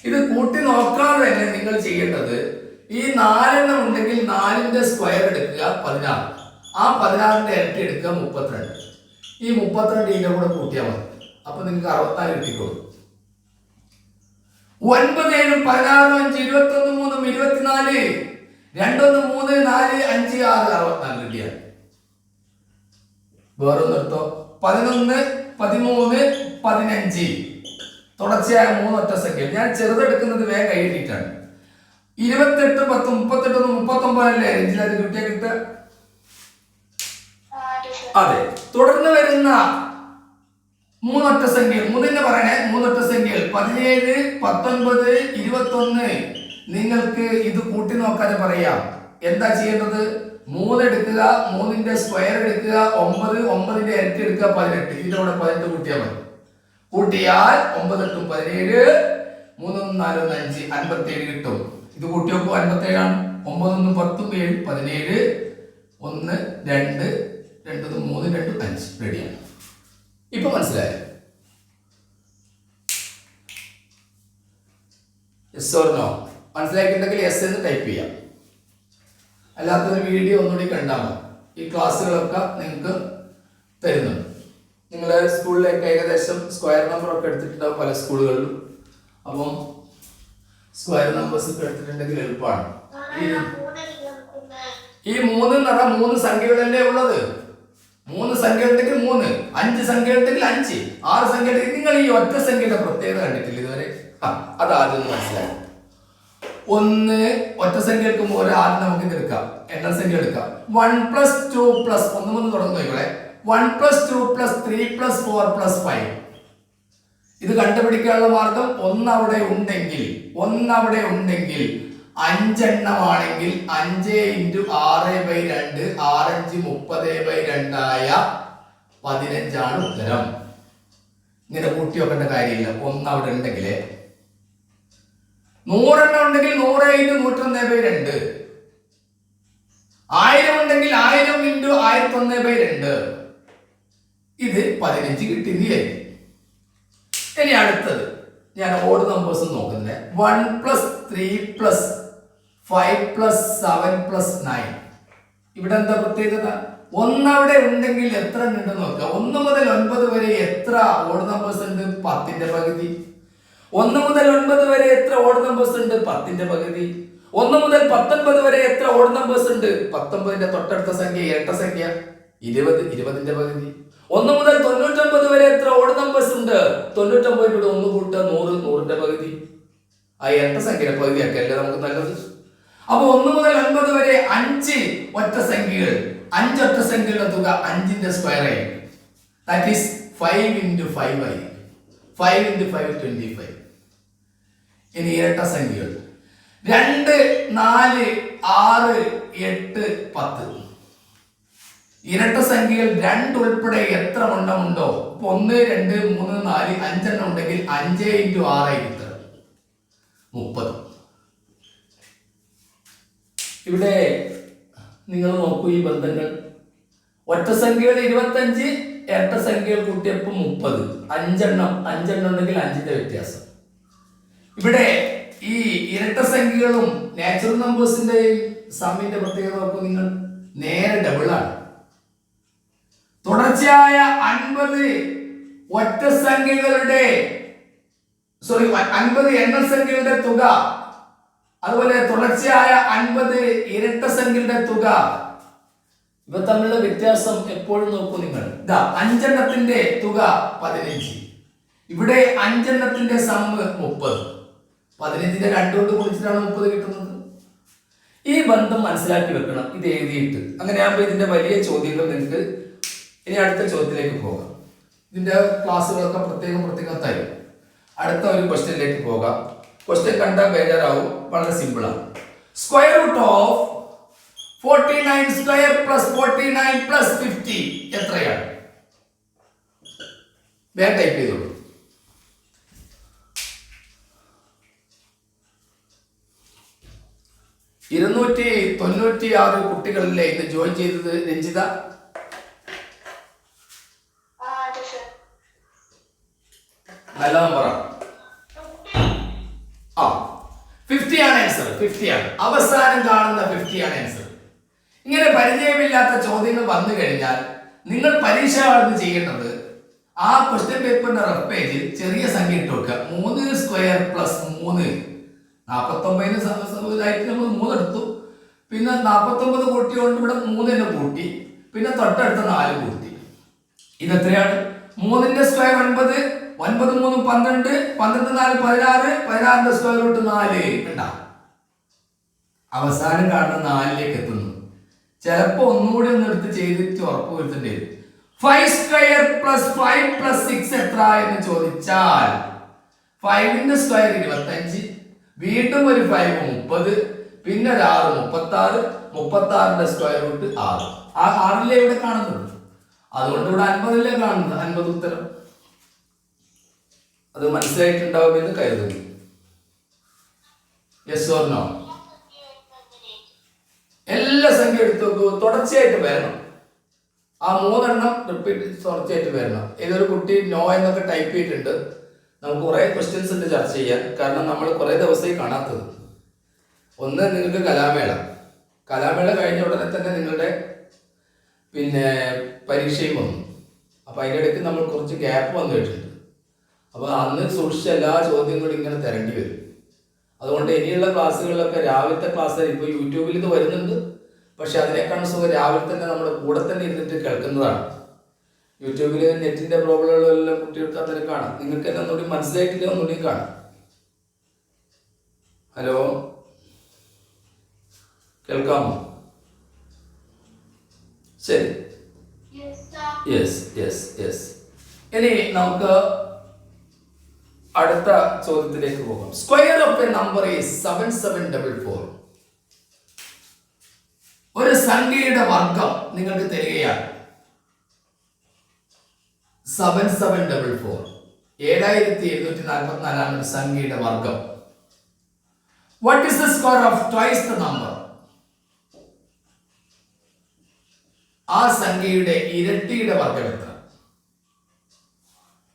ഇത് കൂട്ടി നോക്കാതെ തന്നെ നിങ്ങൾ ചെയ്യേണ്ടത് ഈ 4 എണ്ണം ഉണ്ടെങ്കിൽ 4ന്റെ സ്ക്വയർ എടുക്കുക 16. ആ 16ന്റെ ഇരട്ടി എടുക്കുക 32. ഈ 32 ഇതിന്റെ കൂടെ കൂട്ടിയാൽ മതി. അപ്പൊ നിങ്ങൾക്ക് 64 കിട്ടിക്കോളും. 9, 7, 16, 5, 21, 3, 24, 2, 3, 4, 5, 6, 64 കിട്ടിയാണ്. വേറൊന്നും എടുത്തോ. 11, 13, 15 തുടർച്ചയായ 3 ഒറ്റ സംഖ്യ. ഞാൻ ചെറുതെടുക്കുന്നത് വേഗം കൈയിട്ടാണ്. 28, 10, 38, 39 അല്ലേ രഞ്ജിത് കിട്ടിയ കിട്ടുക? അതെ. തുടർന്ന് വരുന്ന 3 ഒറ്റ സംഖ്യകൾ 3 പറയണേ. 3 ഒറ്റ സംഖ്യകൾ 17, 19, 21. നിങ്ങൾക്ക് ഇത് കൂട്ടി നോക്കാതെ പറയാം. എന്താ ചെയ്യേണ്ടത്? 3 എടുക്കുക, 3ന്റെ സ്ക്വയർ എടുക്കുക 9, 9ന്റെ ഇരട്ടി എടുക്കുക 18. ഇതിന്റെ കൂടെ 18 കൂട്ടിയാൽ മതി. കൂട്ടിയാൽ 9, 8, 17, 3, 4, 5, 57 കിട്ടും. ഇത് കൂട്ടി നോക്കൂ. 57 ആണ്. 9, 10, 7, 17, 1, 2, 2, 3, 2, 5 റെഡിയാണ്. ഇപ്പൊ മനസ്സിലായോ? Yes or no? മനസ്സിലാക്കിയിട്ടുണ്ടെങ്കിൽ യെസ് എന്ന് ടൈപ്പ് ചെയ്യാം. അല്ലാത്തൊരു വീഡിയോ ഒന്നുകൂടി കണ്ടാൽ മതി. ഈ ക്ലാസ്സുകളൊക്കെ നിങ്ങൾക്ക് തരുന്നുണ്ട്. നിങ്ങൾ സ്കൂളിലേക്ക് ഏകദേശം സ്ക്വയർ നമ്പറൊക്കെ എടുത്തിട്ടുണ്ടാവും പല സ്കൂളുകളിലും. അപ്പം സ്ക്വയർ നമ്പേഴ്സ് ഒക്കെ എടുത്തിട്ടുണ്ടെങ്കിൽ എളുപ്പമാണ്. ഈ 3 എന്ന് പറഞ്ഞാൽ 3 സംഖ്യകളല്ലേ ഉള്ളത്. 3 സംഖ്യ ഉണ്ടെങ്കിൽ 3, 5 സംഖ്യ ഉണ്ടെങ്കിൽ 5, 6 സംഖ്യ ഉണ്ടെങ്കിൽ നിങ്ങൾ ഈ ഒറ്റ സംഖ്യയുടെ പ്രത്യേകത കണ്ടിട്ടില്ല ഇതുവരെ? അതാദ്യം മനസ്സിലായി. 1 ഒറ്റ സംഖ്യ എടുക്കുമ്പോൾ ആദ്യം നമുക്ക് ഇത് എടുക്കാം. എണ്ണൽ സംഖ്യ എടുക്കാം. 1 + 2 + 1 തുടങ്ങുന്നു ഇവിടെ. 1 + 2 + 3 + 4 + 5. ഇത് കണ്ടുപിടിക്കാനുള്ള മാർഗം 1 അവിടെ ഉണ്ടെങ്കിൽ 5 എണ്ണമാണെങ്കിൽ 5 × 6/2 6×5 30/2 ആയ 15 ആണ് ഉത്തരം. ഇങ്ങനെ കൂട്ടി വെക്കേണ്ട കാര്യമില്ല. 1 അവിടെ ഉണ്ടെങ്കിൽ 100 എണ്ണം ഉണ്ടെങ്കിൽ 100 × 101/2, 1000 ഉണ്ടെങ്കിൽ 1000 × 1001/2. ഇത് 15 കിട്ടിയില്ലേ? ഇനി അടുത്തത് ഞാൻ ഓഡ് നമ്പേഴ്സ് നോക്കുന്നത്. 1 + 3 + 5 + 7 + 9. ഇവിടെ എന്താ പ്രത്യേകത? 1 അവിടെ ഉണ്ടെങ്കിൽ എത്ര ഉണ്ടെന്ന് നോക്കുക. 1 മുതൽ 9 9 വരെ എത്ര ഓഡ് നമ്പേഴ്സ് ഉണ്ട്? 10ന്റെ പകുതി. 1 മുതൽ 9 വരെ എത്ര ഓഡ് നമ്പേഴ്സ് ഉണ്ട്? 10ന്റെ പകുതി. 1 മുതൽ 19 വരെ എത്ര ഓഡ് നമ്പേഴ്സ് ഉണ്ട്? 19ന്റെ തൊട്ടടുത്ത സംഖ്യ ഇരട്ട സംഖ്യ 20, 20ന്റെ പകുതി. 1 മുതൽ 99 വരെ എത്ര ഓഡ് നമ്പേഴ്സ് ഉണ്ട്? 99 കൂടെ 1 കൂട്ടുക 100, 100ന്റെ പകുതി. ആ ഇരട്ട സംഖ്യയുടെ പകുതിയാക്കല്ലേ നമുക്ക് നല്ലത്. അപ്പൊ 1 മുതൽ 9 വരെ 5 ഒറ്റ സംഖ്യകൾ, 5 ഒറ്റ സംഖ്യകളുടെ തുക 5ന്റെ സ്ക്വയർ ആയിരിക്കും. ദാറ്റ് ഈസ് 5 into 5 ആയിരിക്കും. 5 into 5 25. ഇനി ഇരട്ട സംഖ്യകൾ 2, 4, 6, 8, 10. ഇരട്ട സംഖ്യകൾ 2 ഉൾപ്പെടെ എത്ര എണ്ണമുണ്ടോ? 1, 2, 3, 4, 5 എണ്ണം ഉണ്ടെങ്കിൽ 5 into 6 ആയിരിക്കും 30. ഇവിടെ നിങ്ങൾ നോക്കൂ ഈ ബന്ധങ്ങൾ. ഒറ്റ സംഖ്യകൾ 25, ഇരട്ട സംഖ്യകൾ കൂട്ടിയപ്പോൾ 30. 5 എണ്ണം ഉണ്ടെങ്കിൽ 5ന്റെ വ്യത്യാസം. ഇവിടെ ഈ ഇരട്ട സംഖ്യകളും നാച്ചുറൽ നമ്പേഴ്സിന്റെയും സമ്മിന്റെ പ്രത്യേകത നോക്കൂ നിങ്ങൾ, നേരെ ഡബിൾ ആണ്. തുടർച്ചയായ 50 ഒറ്റ സംഖ്യകളുടെ 50 എണ്ണസംഖ്യകളുടെ തുക, അതുപോലെ തുടർച്ചയായ 50 ഇരട്ട സംഖ്യകളുടെ തുക, ഇവ തമ്മിലുള്ള വ്യത്യാസം എപ്പോഴും നോക്കൂ നിങ്ങൾ. 5 എണ്ണത്തിന്റെ തുക 15, ഇവിടെ 5 എണ്ണത്തിന്റെ സമ്മ് 30. 15ന്റെ 2 കൊണ്ട് കുറിച്ചിട്ടാണ് 30 കിട്ടുന്നത്. ഈ ബന്ധം മനസ്സിലാക്കി വെക്കണം, ഇത് എഴുതിയിട്ട്. അങ്ങനെയാകുമ്പോൾ ഇതിന്റെ വലിയ ചോദ്യങ്ങൾ നിങ്ങൾക്ക്. ഇനി അടുത്ത ചോദ്യത്തിലേക്ക് പോകാം. ഇതിന്റെ ക്ലാസ്സുകളൊക്കെ പ്രത്യേകം തരും. അടുത്ത ഒരു ക്വസ്റ്റ്യനിലേക്ക് പോകാം. ക്വസ്റ്റ്യൻ കണ്ടാൽ ബേജാറാവും, വളരെ സിമ്പിൾ ആണ്. Square root of 49 square plus 49 plus 50 എത്രയാണ്? വേഗം ടൈപ്പ് ചെയ്തോളൂ. ഇരുന്നൂറ്റി 96 കുട്ടികളിലെ ഇന്ന് ജോയിൻ ചെയ്തത് രഞ്ജിത. നല്ല നമ്പറാണ്. 50 ആണ് ആൻസർ. 50 ആണ് അവസാനം കാണുന്ന 50 ആണ് ആൻസർ. ഇങ്ങനെ പരിചയമില്ലാത്ത ചോദ്യങ്ങൾ വന്നു കഴിഞ്ഞാൽ നിങ്ങൾ പരീക്ഷ ചെയ്യേണ്ടത് ആ ക്വസ്റ്റ്യൻ പേപ്പറിന്റെ റഫ് പേജിൽ ചെറിയ സംഖ്യ ഇട്ട് വെക്കുക. 3 സ്ക്വയർ പ്ലസ് 3, 49 നമ്മൾ 3 എടുത്തു. പിന്നെ 49 കൂട്ടിയോണ്ട് ഇവിടെ 3 തന്നെ കൂട്ടി. പിന്നെ തൊട്ടടുത്ത 4 കൂട്ടി. ഇതെത്രയാണ്? 3ന്റെ സ്ക്വയർ 9, 9 3 12, 12 4 16, 16ന്റെ സ്ക്വയർ റൂട്ട് 4 ഉണ്ടാവും. അവസാനം കാണുന്ന 4ലേക്ക് എത്തുന്നു. ചിലപ്പോ ഒന്നുകൂടി ഒന്ന് എടുത്ത് ചെയ്തിട്ട് ഉറപ്പ് വരുത്തേണ്ടി വരും. 5 സ്ക്വയർ പ്ലസ് 5 പ്ലസ് 6 എത്ര എന്ന് ചോദിച്ചാൽ 5ന്റെ സ്ക്വയർ 25, വീണ്ടും ഒരു 5 30, പിന്നെ ഒരു 6 36, 36ന്റെ സ്ക്വയർ റൂട്ട് 6. ആ 6ലെ ഇവിടെ കാണുന്നുണ്ട്, അതുകൊണ്ട് ഇവിടെ 50ലെ കാണുന്നത്. 50 ഉത്തരം. അത് മനസ്സിലായിട്ടുണ്ടാവുമെന്ന് കരുതുന്നു. Yes or no? എല്ലാ സംഖ്യ എടുത്തു നോക്കൂ, തുടർച്ചയായിട്ട് വരണം. ആ 3 എണ്ണം റിപ്പീറ്റ് തുടർച്ചയായിട്ട് വരണം. ഏതൊരു കുട്ടി നോ എന്നൊക്കെ ടൈപ്പ് ചെയ്തിട്ടുണ്ട്. നമുക്ക് കുറേ ക്വസ്റ്റ്യൻസ് ഉണ്ട് ചർച്ച ചെയ്യാൻ, കാരണം നമ്മൾ കുറേ ദിവസമായി കാണാത്തത്. ഒന്ന്, നിങ്ങൾക്ക് കലാമേള കഴിഞ്ഞ ഉടനെ തന്നെ നിങ്ങളുടെ പരീക്ഷയും വന്നു. അപ്പോൾ അതിൻ്റെ ഇടയ്ക്ക് നമ്മൾ കുറച്ച് ഗ്യാപ്പ് വന്നു വെച്ചിട്ടുണ്ട്. അപ്പോൾ അന്ന് സൂക്ഷിച്ച എല്ലാ ചോദ്യങ്ങളും ഇങ്ങനെ തരേണ്ടി വരും. അതുകൊണ്ട് ഇനിയുള്ള ക്ലാസ്സുകളിലൊക്കെ രാവിലത്തെ ക്ലാസ് ഇപ്പോൾ യൂട്യൂബിൽ ഇത് വരുന്നുണ്ട്, പക്ഷെ അതിനേക്കാളും സുഖം രാവിലെ തന്നെ നമ്മുടെ കൂടെ തന്നെ ഇരുന്നിട്ട് കേൾക്കുന്നതാണ്. യൂട്യൂബിൽ നെറ്റിൻ്റെ പ്രോബ്ലമുള്ള കുട്ടികൾക്ക് അന്നേരം കാണാം. നിങ്ങൾക്ക് തന്നെ ഒന്നുകൂടി മനസ്സിലായിട്ടില്ല, ഒന്നുകൂടി കാണാം. ഹലോ, കേൾക്കാമോ? ശരി, യെസ്. ഇനി നമുക്ക് അടുത്ത ചോദ്യത്തിലേക്ക് പോകാം. Square of A number is 7744. ഒരു സംഖ്യയുടെ വർഗം നിങ്ങൾക്ക് തരികയാണ് 7744. 7744 ഒരു സംഖ്യയുടെ വർഗം. What is the square of twice the number? ആ സംഖ്യയുടെ ഇരട്ടിയുടെ വർഗം എത്ര?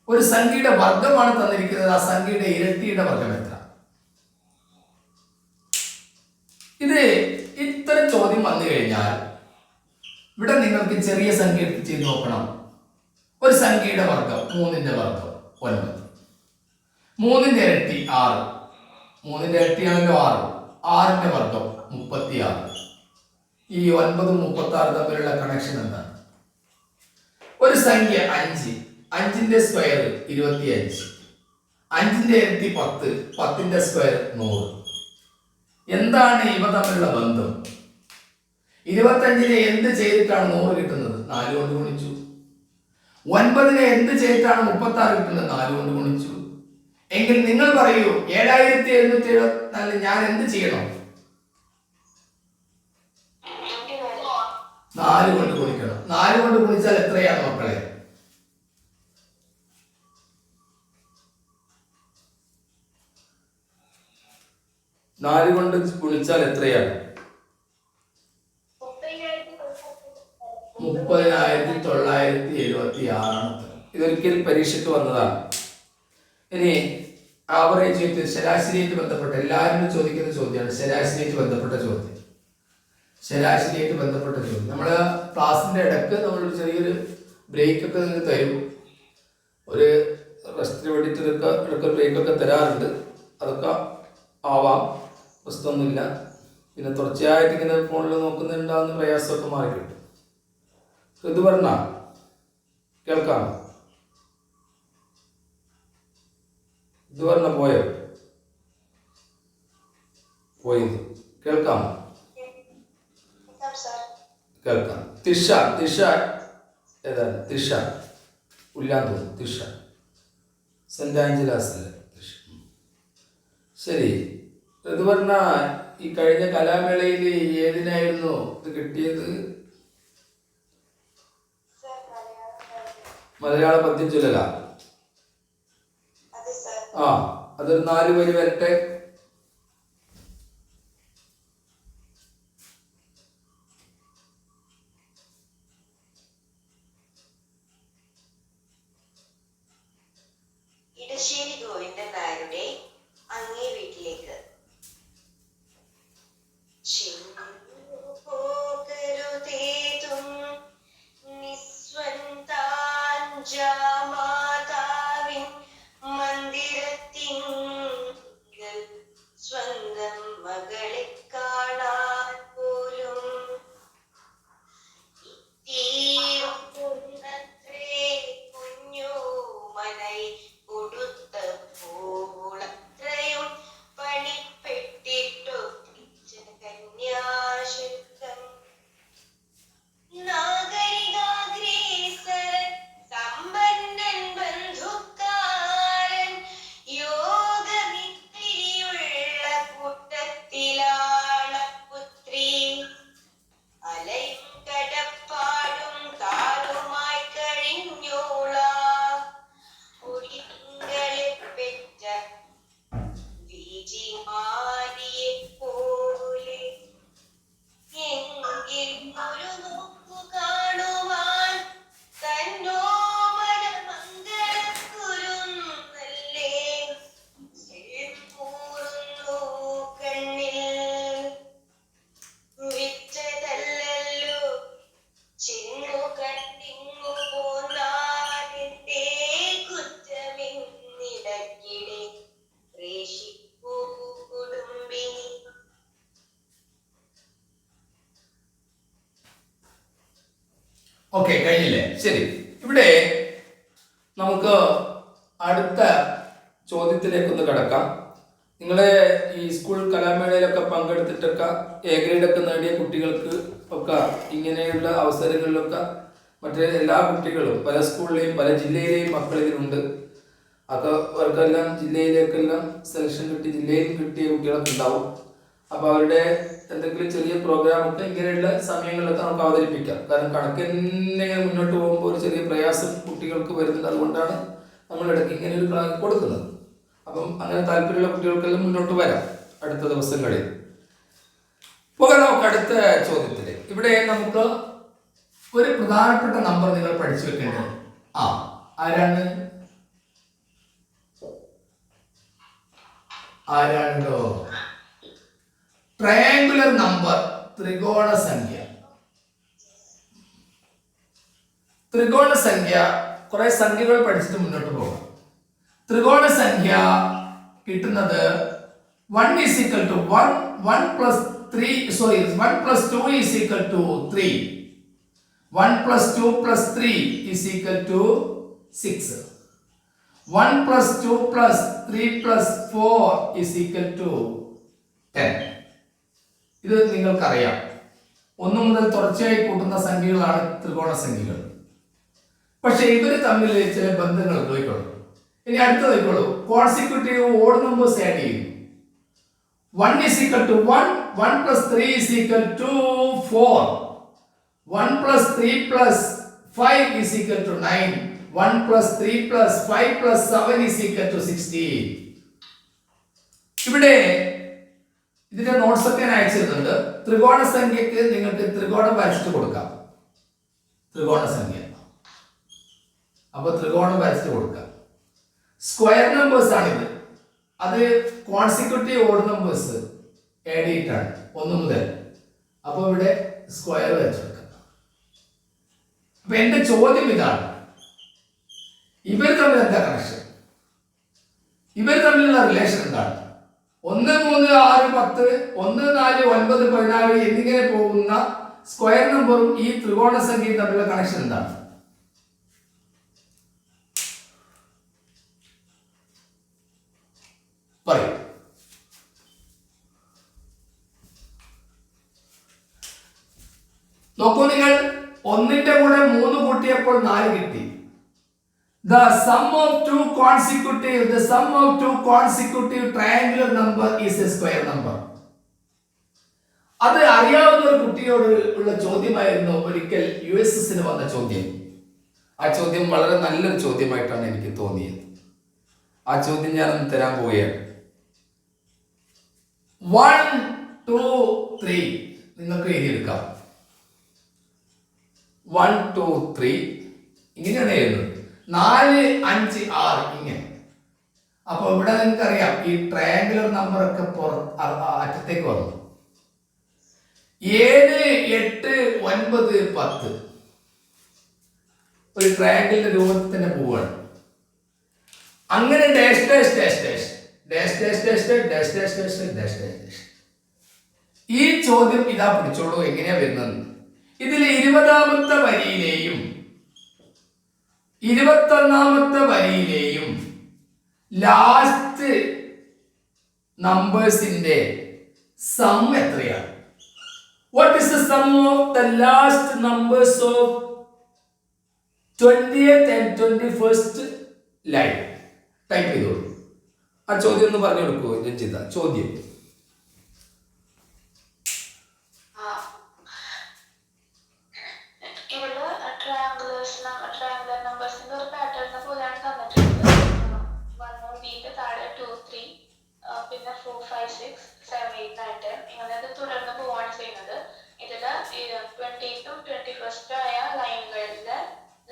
ഒരു സംഖ്യയുടെ വർഗമാണ് തന്നിരിക്കുന്നത്, ആ സംഖ്യയുടെ ഇരട്ടിയുടെ വർഗം എത്ര? ഇത് ഇത്തരം ചോദ്യം വന്നു കഴിഞ്ഞാൽ ഇവിടെ നിങ്ങൾക്ക് ചെറിയ സംഖ്യ ചെയ്ത് നോക്കണം. ഒരു സംഖ്യയുടെ വർഗം 3ന്റെ വർഗം 9. 3ന്റെ ഇരട്ടി 6. 3ന്റെ ഇരട്ടിയാണല്ലോ 6. 6ന്റെ വർഗം 36. ഈ 9 36 തമ്മിലുള്ള കണക്ഷൻ എന്താണ്? ഒരു സംഖ്യ 5. 5ന്റെ സ്ക്വയർ 25. 5ന്റെ ഇരട്ടി 10. 10ന്റെ സ്ക്വയർ 100. എന്താണ് ഇവ തമ്മിലുള്ള ബന്ധം? 25നെ എന്ത് ചെയ്തിട്ടാണ് 100 കിട്ടുന്നത്? 4 കൊണ്ട് ഗുണിച്ചു. 9നെ എന്ത് ചെയ്തിട്ടാണ് 36 കിട്ടുന്നത്? 4 കൊണ്ട് ഗുണിച്ചു. എങ്കിൽ നിങ്ങൾ പറയൂ, 7774 ഞാൻ എന്ത് ചെയ്യണം? 4 കൊണ്ട് ഗുണിക്കണം. 4 കൊണ്ട് ഗുണിച്ചാൽ എത്രയാണ് മക്കളെ? 4 കൊണ്ട് ഗുണിച്ചാൽ എത്രയാണ്? 30,976. ഇതൊരിക്കലും പരീക്ഷയ്ക്ക് വന്നതാണ്. ഇനി ആവറേജ് ആയിട്ട് ശരാശരിയായിട്ട് ബന്ധപ്പെട്ട എല്ലാവരും ചോദിക്കുന്ന ചോദ്യമാണ് ശരാശരിയായിട്ട് ബന്ധപ്പെട്ട ചോദ്യം. ശരാശരിയായിട്ട് ബന്ധപ്പെട്ട ചോദ്യം നമ്മൾ ക്ലാസ്സിന്റെ ഇടയ്ക്ക് നമ്മളൊരു ചെറിയൊരു ബ്രേക്ക് ഒക്കെ നിങ്ങൾക്ക് തരും. ഒരു റെസ്റ്റിന് വേണ്ടിയിട്ട് ഇടയ്ക്ക് ബ്രേക്കൊക്കെ തരാറുണ്ട്. അതൊക്കെ ആവാം, പ്രശ്നമൊന്നുമില്ല. പിന്നെ തുടർച്ചയായിട്ട് ഇങ്ങനെ ഫോണിൽ നോക്കുന്നുണ്ടാകുന്ന പ്രയാസമൊക്കെ മാറിക്കിട്ടും. ഇത് പറഞ്ഞ കേൾക്കാം. ഇത് പറഞ്ഞ പോയോ? പോയത് കേൾക്കാമോ? കേൾക്കാം. തിഷ ഏതാണ്? തിഷ ഉല്ലാന്ന് തോന്നുന്നു. തിഷ സെന്റ് ആഞ്ചലാസ് അല്ലേ? തിഷ. ശരി. ഇത് പറഞ്ഞ ഈ കഴിഞ്ഞ കലാമേളയിൽ ഏതിനായിരുന്നു ഇത് കിട്ടിയത്? മലയാള പദ്യം ചൊല്ലല. ആ, അതൊരു 4 വരി വരട്ടെ. ഇടശ്ശേരി ഗോവിന്ദൻ നായരുടെ അങ്ങേ വീട്ടിലേക്ക്. മാതാവിൻ മന്ദിരത്തിങ്കൽ സ്വന്തം മകളെ കാണാൻ പോലും കുഞ്ഞു മനൈ കൊടുത്തപ്പോളത്രയും പണിപ്പെട്ടിട്ടൊപ്പിച്ച കന്യാശുദ്ധം നാഗരികാഗ്രേസരൻ സമ്പന്നൻ ബന്ധുക്കാരൻ യോഗമിത്തിരിയുള്ള കൂട്ടത്തിലാണ് പുത്രി. അലയും കടപ്പാടും താറുമായി കഴിഞ്ഞോളാം ഒരിങ്ങളെ പെറ്റ വീജിമാരിയെ പോലെ. എങ്കിൽ ഒരു നോക്കു കാണുവാൻ തന്നോമന മംഗളക്കുരുന്നല്ലേ കൂറുന്നു കണ്ണിൽ. വിറ്റതല്ലല്ലോ ചിങ്ങു കണ്ടിങ്ങു പോന്നാലിന്റെ കുറ്റമെന്നിടക്കിടെ പ്രേഷിപ്പൂ കുടുംബിനി. ഓക്കെ, കഴിഞ്ഞില്ലേ? ശരി. ഇവിടെ നമുക്ക് അടുത്ത ചോദ്യത്തിലേക്കൊന്ന് കടക്കാം. നിങ്ങളെ ഈ സ്കൂൾ കലാമേളയിലൊക്കെ പങ്കെടുത്തിട്ടൊക്കെ എ ഗ്രേഡൊക്കെ നേടിയ കുട്ടികൾക്ക് ഒക്കെ ഇങ്ങനെയുള്ള അവസരങ്ങളിലൊക്കെ മറ്റേ എല്ലാ കുട്ടികളും പല സ്കൂളിലെയും പല ജില്ലയിലെയും മക്കൾ ഇതിലുണ്ട്. ഒക്കെ അവർക്കെല്ലാം ജില്ലയിലേക്കെല്ലാം സെലക്ഷൻ കിട്ടി ജില്ലയിൽ കിട്ടിയ കുട്ടികളൊക്കെ ഉണ്ടാവും. അപ്പോൾ അവരുടെ എന്തെങ്കിലും ചെറിയ പ്രോഗ്രാമൊക്കെ ഇങ്ങനെയുള്ള സമയങ്ങളിലൊക്കെ നമുക്ക് അവതരിപ്പിക്കാം. കാരണം കണക്കെന്നെ മുന്നോട്ട് പോകുമ്പോൾ ഒരു ചെറിയ പ്രയാസം കുട്ടികൾക്ക് വരുന്നുണ്ട്. അതുകൊണ്ടാണ് നമ്മൾ ഇടയ്ക്ക് ഇങ്ങനെ ഒരു ക്ലാസ് കൊടുക്കുന്നത്. അപ്പം അങ്ങനെ താല്പര്യമുള്ള കുട്ടികൾക്കെല്ലാം മുന്നോട്ട് വരാം അടുത്ത ദിവസങ്ങളിൽ. പോകാം നമുക്ക് അടുത്ത ചോദ്യത്തിൽ. ഇവിടെ നമുക്ക് ഒരു പ്രധാനപ്പെട്ട നമ്പർ നിങ്ങൾ പഠിച്ചു വെക്കേണ്ടത്. ആരാണോ? ട്രയാങ്കുലർ നമ്പർ, ത്രികോണ സംഖ്യ കുറെ സംഖ്യകൾ പഠിച്ചിട്ട് മുന്നോട്ട് പോകാം. ത്രികോണ സംഖ്യ കിട്ടുന്നത് 1 is equal to 1, 1 plus 3, sorry, 1 plus 2 is equal to 3. 1 plus 2 plus 3 is equal to 6. 1 plus 2 plus 3 plus 4 is equal to 10. ഇത് നിങ്ങൾക്കറിയാം. 1 മുതൽ തുടർച്ചയായി കൂട്ടുന്ന സംഖ്യകളാണ് ത്രികോണ സംഖ്യകൾ. പക്ഷെ ഇവര് തമ്മിൽ ചില ബന്ധങ്ങൾ നോക്കിക്കോളൂ. ഇനി അടുത്ത നോക്കിക്കോളൂ. കോൺസിക്യൂട്ടീവ് ഓഡ് നമ്പേഴ്സ് ആഡ് ചെയ്യും. 1 is equal to 1, 1 plus 3 is equal to 4. 1 plus 3 plus 5 is equal to 9. 1 plus 3 plus 5 plus 7 is equal to 16. ഇവിടെ ഇതിന്റെ നോട്ട്സ് ഒക്കെ ഞാൻ അയച്ചിരുന്നുണ്ട്. ത്രികോണ സംഖ്യക്ക് നിങ്ങൾക്ക് ത്രികോണം വരച്ചിട്ട് കൊടുക്കാം. ത്രികോണ സംഖ്യ അപ്പൊ ത്രികോണം വരച്ചിട്ട് കൊടുക്കാം. സ്ക്വയർ നമ്പേഴ്സ് ആണിത്. അത് കോൺസിക്യൂട്ടീവ് ഓഡ് നമ്പേഴ്സ് ആഡ് ചെയ്തിട്ടാണ് 1 മുതൽ. അപ്പൊ ഇവിടെ സ്ക്വയർ വരച്ചു കൊടുക്കാം. അപ്പൊ എന്റെ ചോദ്യം ഇതാണ്, ഇവർ തമ്മിൽ എന്താ കണക്ഷൻ? ഇവർ തമ്മിലുള്ള റിലേഷൻ എന്താണ്? 1, 3, 6, 10, 1, 4, 9, 14 എന്നിങ്ങനെ പോകുന്ന സ്ക്വയർ നമ്പറും ഈ ത്രികോണ സംഖ്യയും തമ്മിലുള്ള കണക്ഷൻ എന്താണ്? പറയൂ. നോക്കൂ നിങ്ങൾ, 1ന്റെ കൂടെ 3 കൂട്ടിയപ്പോൾ 4 കിട്ടി. The sum of two consecutive triangular number is a square number. അത് അറിയാവുന്ന ഒരു കുട്ടിയോട് ഉള്ള ചോദ്യമായിരുന്നു ഒരിക്കൽ USSന് വന്ന ചോദ്യം. ആ ചോദ്യം വളരെ നല്ലൊരു ചോദ്യമായിട്ടാണ് എനിക്ക് തോന്നിയത്. ആ ചോദ്യം ഞാനൊന്ന് തരാൻ പോവുകയാണ്. 1, 2, 3 നിങ്ങൾക്ക് എഴുതിയെടുക്കാം. 1, 2, 3 ഇങ്ങനെയാണ് എഴുതുന്നത്. 4, 5, 6 ഇങ്ങനെ. അപ്പൊ ഇവിടെ നിങ്ങൾക്കറിയാം ഈ ട്രയാങ്കുലർ നമ്പർ ഒക്കെ അറ്റത്തേക്ക് വന്നു. 7, 8, 9, 10 ഒരു ട്രയാങ്കിളിന്റെ രൂപത്തിൽ തന്നെ പോവുകയാണ്. അങ്ങനെ dash dash dash dash dash dash dash dash dash dash dash dash dash dash. ഈ ചോദ്യം ഇതാ പിടിച്ചോളൂ എങ്ങനെയാ വരുന്നത്. ഇതിൽ 20ാമത്തെ വരിയിലെയും 21ാമത്തെ വരിയിലെയും ലാസ്റ്റ് നമ്പേഴ്സിന്റെ സം എത്രയാണ്? What is the sum of the last numbers of 20th and 21st line? Type ചെയ്തോളൂ. ആ ചോദ്യം ഒന്ന് പറഞ്ഞു കൊടുക്കൂ രഞ്ജിത. ചോദ്യം ട്രയാങ്കുലർ നമ്പേഴ്സിന്റെ ഒരു പാറ്റേണിനെ പോലെയാണ് തന്നിട്ടുള്ളത്. 1 താഴെ 2, 3 പിന്നെ 4, 5, 6, 7, 8, 9, 10 ഇങ്ങനെ അത് തുടർന്ന് പോവാണ് ചെയ്യുന്നത്. ഇതില് 20th ഉം 21st ആയ ലൈനുകളിലെ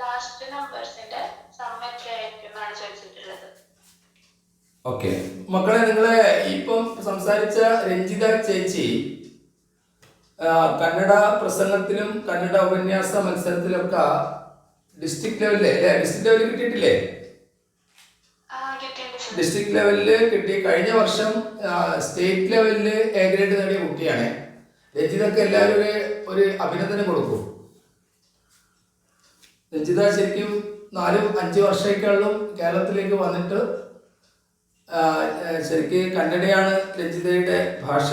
ലാസ്റ്റ് നമ്പേഴ്സിന്റെ സം എത്രയായിരിക്കും എന്നാണ് ചോദിച്ചിട്ടുള്ളത്. ഓക്കെ മക്കളെ, നിങ്ങളെ ഇപ്പം സംസാരിച്ച രഞ്ജിത ചേച്ചി കന്നഡ പ്രസംഗത്തിലും കന്നഡ ഉപന്യാസ മത്സരത്തിലൊക്കെ ഡിസ്ട്രിക്ട് ലെവലില് അല്ലേ? ഡിസ്ട്രിക്ട് ലെവലിൽ കിട്ടിയിട്ടില്ലേ? ഡിസ്ട്രിക്ട് ലെവലില് കിട്ടി. കഴിഞ്ഞ വർഷം സ്റ്റേറ്റ് ലെവലില് എ ഗ്രേഡ് നേടിയ കുട്ടിയാണ്. രഞ്ജിതക്ക് എല്ലാവരും ഒരു അഭിനന്ദനം കൊടുക്കും. രഞ്ജിത ശരിക്കും 4-5 വർഷത്തേക്കാളും കേരളത്തിലേക്ക് വന്നിട്ട് ശരിക്കും കന്നഡയാണ് രഞ്ജിതയുടെ ഭാഷ.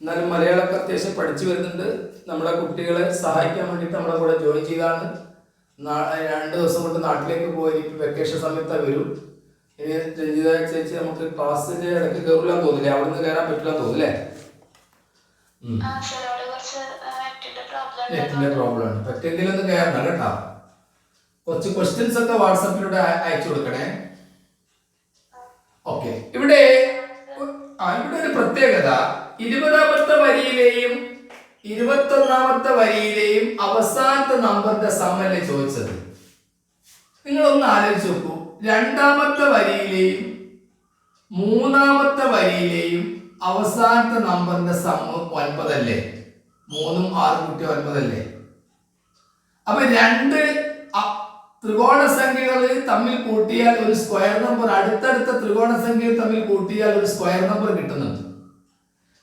എന്നാലും മലയാളമൊക്കെ അത്യാവശ്യം പഠിച്ചു വരുന്നുണ്ട്. നമ്മളെ കുട്ടികളെ സഹായിക്കാൻ വേണ്ടിയിട്ട് നമ്മളെ കൂടെ ജോയിൻ ചെയ്താണ്. 2 ദിവസം കൊണ്ട് നാട്ടിലേക്ക് പോയി. ഇപ്പം വെക്കേഷൻ സമയത്താണ് വരും. ഇനി രഞ്ജിത ചേച്ചി നമുക്ക് ക്ലാസ്സിന്റെ ഇടയ്ക്ക് കയറില്ലാന്ന് തോന്നില്ലേ? അവിടെ നിന്ന് കയറാൻ പറ്റില്ലാന്ന് തോന്നില്ലേ? നെറ്റിന്റെ പ്രോബ്ലം ആണ്. പറ്റെങ്കിലും ഒന്ന് കയറണം കേട്ടോ. കുറച്ച് ക്വസ്റ്റ്യൻസ് ഒക്കെ വാട്സാപ്പിലൂടെ അയച്ചു കൊടുക്കണേ. ഓക്കെ, ഇവിടെ ഒരു പ്രത്യേകത, 20ാമത്തെ വരിയിലെയും 21ാമത്തെ വരിയിലെയും അവസാനത്തെ നമ്പറിന്റെ സമ്മല്ലേ ചോദിച്ചത്. നിങ്ങളൊന്ന് ആലോചിച്ച് നോക്കൂ. 2ാമത്തെ വരിയിലെയും 3ാമത്തെ വരിയിലെയും അവസാനത്തെ നമ്പറിന്റെ സമ്മ് 9 അല്ലേ? 3ഉം 6ഉം കൂട്ടി 9 അല്ലേ? അപ്പൊ ത്രികോണ സംഖ്യകൾ തമ്മിൽ കൂട്ടിയാൽ ഒരു സ്ക്വയർ നമ്പർ, അടുത്തടുത്ത ത്രികോണ സംഖ്യകൾ തമ്മിൽ കൂട്ടിയാൽ ഒരു സ്ക്വയർ നമ്പർ കിട്ടുന്നുണ്ട്.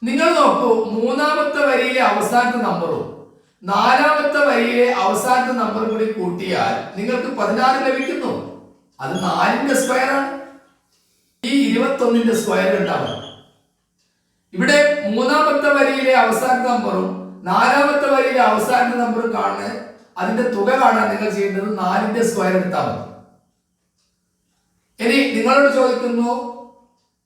നിങ്ങൾ നോക്കൂ, മൂന്നാമത്തെ വരിയിലെ അവസാനത്തെ നമ്പറും നാലാമത്തെ വരിയിലെ അവസാനത്തെ നമ്പറും കൂടി കൂട്ടിയാൽ നിങ്ങൾക്ക് 16 ലഭിക്കുന്നു. അത് 4ന്റെ സ്ക്വയർ ആണ്. ഈ 21ന്റെ സ്ക്വയർ ഉണ്ടാവും. ഇവിടെ മൂന്നാമത്തെ വരിയിലെ അവസാന നമ്പറും നാലാമത്തെ വരിയിലെ അവസാന നമ്പറും കാണുന്ന അതിന്റെ തുക കാണാൻ നിങ്ങൾ ചെയ്യേണ്ടത് 4ന്റെ സ്ക്വയർ എടുത്താൽ മതി. ഇനി നിങ്ങളോട് ചോദിക്കുന്നു,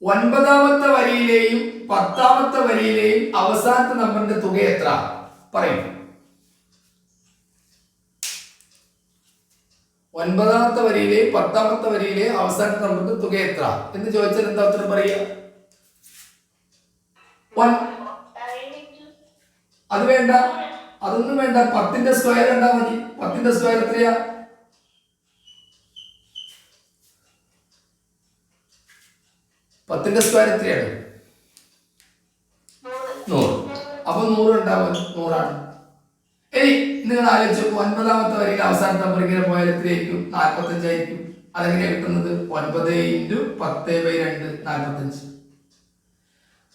9ാമത്തെ വരിയിലെയും 10ാമത്തെ വരിയിലെയും അവസാനത്തെ നമ്പറിന്റെ തുക എത്ര? പറയും. 9ാമത്തെ വരിയിലെയും 10ാമത്തെ വരിയിലെയും അവസാനത്തെ നമ്പറിന്റെ തുക എത്ര എന്ന് ചോദിച്ചാൽ എന്താ ഉത്തരം പറയുക? അത് വേണ്ട, അതൊന്നും വേണ്ട. 10ന്റെ സ്ക്വയർ കണ്ടാ മതി. 10ന്റെ സ്ക്വയർ എത്രയാ? 10ന്റെ സ്ക്വയർ എത്രയാണ്? 100. അപ്പൊ 100 ഉണ്ടാവും, 100 ഇനി നിങ്ങൾ ആലോചിച്ചു, 9ാമത്തെ വരിയിൽ അവസാന നമ്പർ ഇങ്ങനെ പോയാൽ എത്രയായിരിക്കും? 45 ആയിരിക്കും. അതെങ്ങനെയാ കിട്ടുന്നത്? 9 × 10/2 45.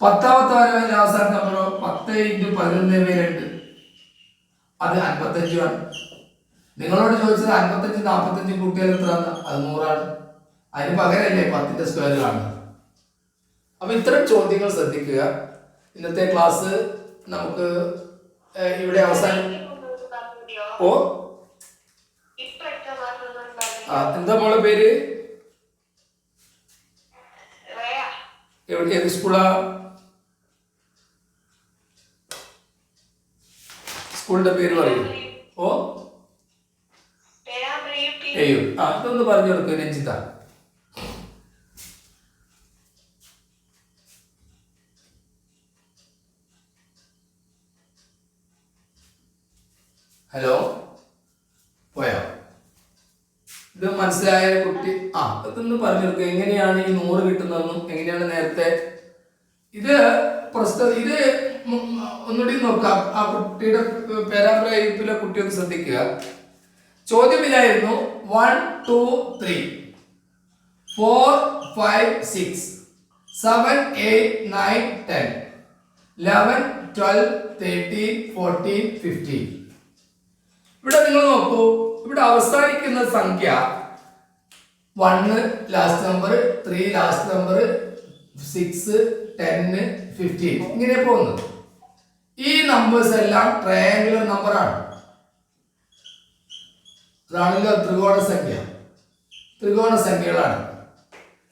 10ാമത്തെ വരിയിൽ അവസാന നമ്പറോ 10 × 11/2 അത് 55 ആണ്. നിങ്ങളോട് ചോദിച്ചത് 55 45 കൂട്ടിയാൽ എത്രയാണ്? അത് 100 ആണ്. അതിന് പകരമല്ലേ 10ന്റെ സ്ക്വയർ കാണുന്നത്. അപ്പൊ ഇത്തരം ചോദ്യങ്ങൾ ശ്രദ്ധിക്കുക. ഇന്നത്തെ ക്ലാസ് നമുക്ക് ഇവിടെ അവസാനം. ഓ, എന്താ മോളെ പേര്? ഏത് സ്കൂളാ? സ്കൂളിന്റെ പേര് പറയൂ. ഓ, ഇതൊന്ന് പറഞ്ഞു കൊടുക്കുക രഞ്ജിത. ഹലോ, പോയോ? ഇത് മനസ്സിലായ കുട്ടി? ഇതൊന്ന് പറഞ്ഞു കൊടുക്കുക. എങ്ങനെയാണ് ഈ 100 കിട്ടുന്നതെന്നും എങ്ങനെയാണ് നേരത്തെ ഇത് ഇത് ഒന്നുകൂടി നോക്കാം. ആ കുട്ടിയുടെ പാരാഗ്രാഫിലെ കുട്ടി ഒന്ന് ശ്രദ്ധിക്കുക. ചോദ്യം ഇതായിരുന്നു: 1 2 3 4 5 6 7 8 9 10 11 12 13 14 15. ഇവിടെ നിങ്ങൾ നോക്കൂ, ഇവിടെ അവസാനിക്കുന്ന സംഖ്യ 1 ലാസ്റ്റ് നമ്പർ, 3 ലാസ്റ്റ് നമ്പർ, 6 10 15 ഇങ്ങനെ പോകുന്നത്. ഈ നമ്പേഴ്സ് എല്ലാം ട്രയാങ്കുലർ നമ്പർ ആണ്. അതാണല്ലോ ത്രികോണ സംഖ്യകളാണ്.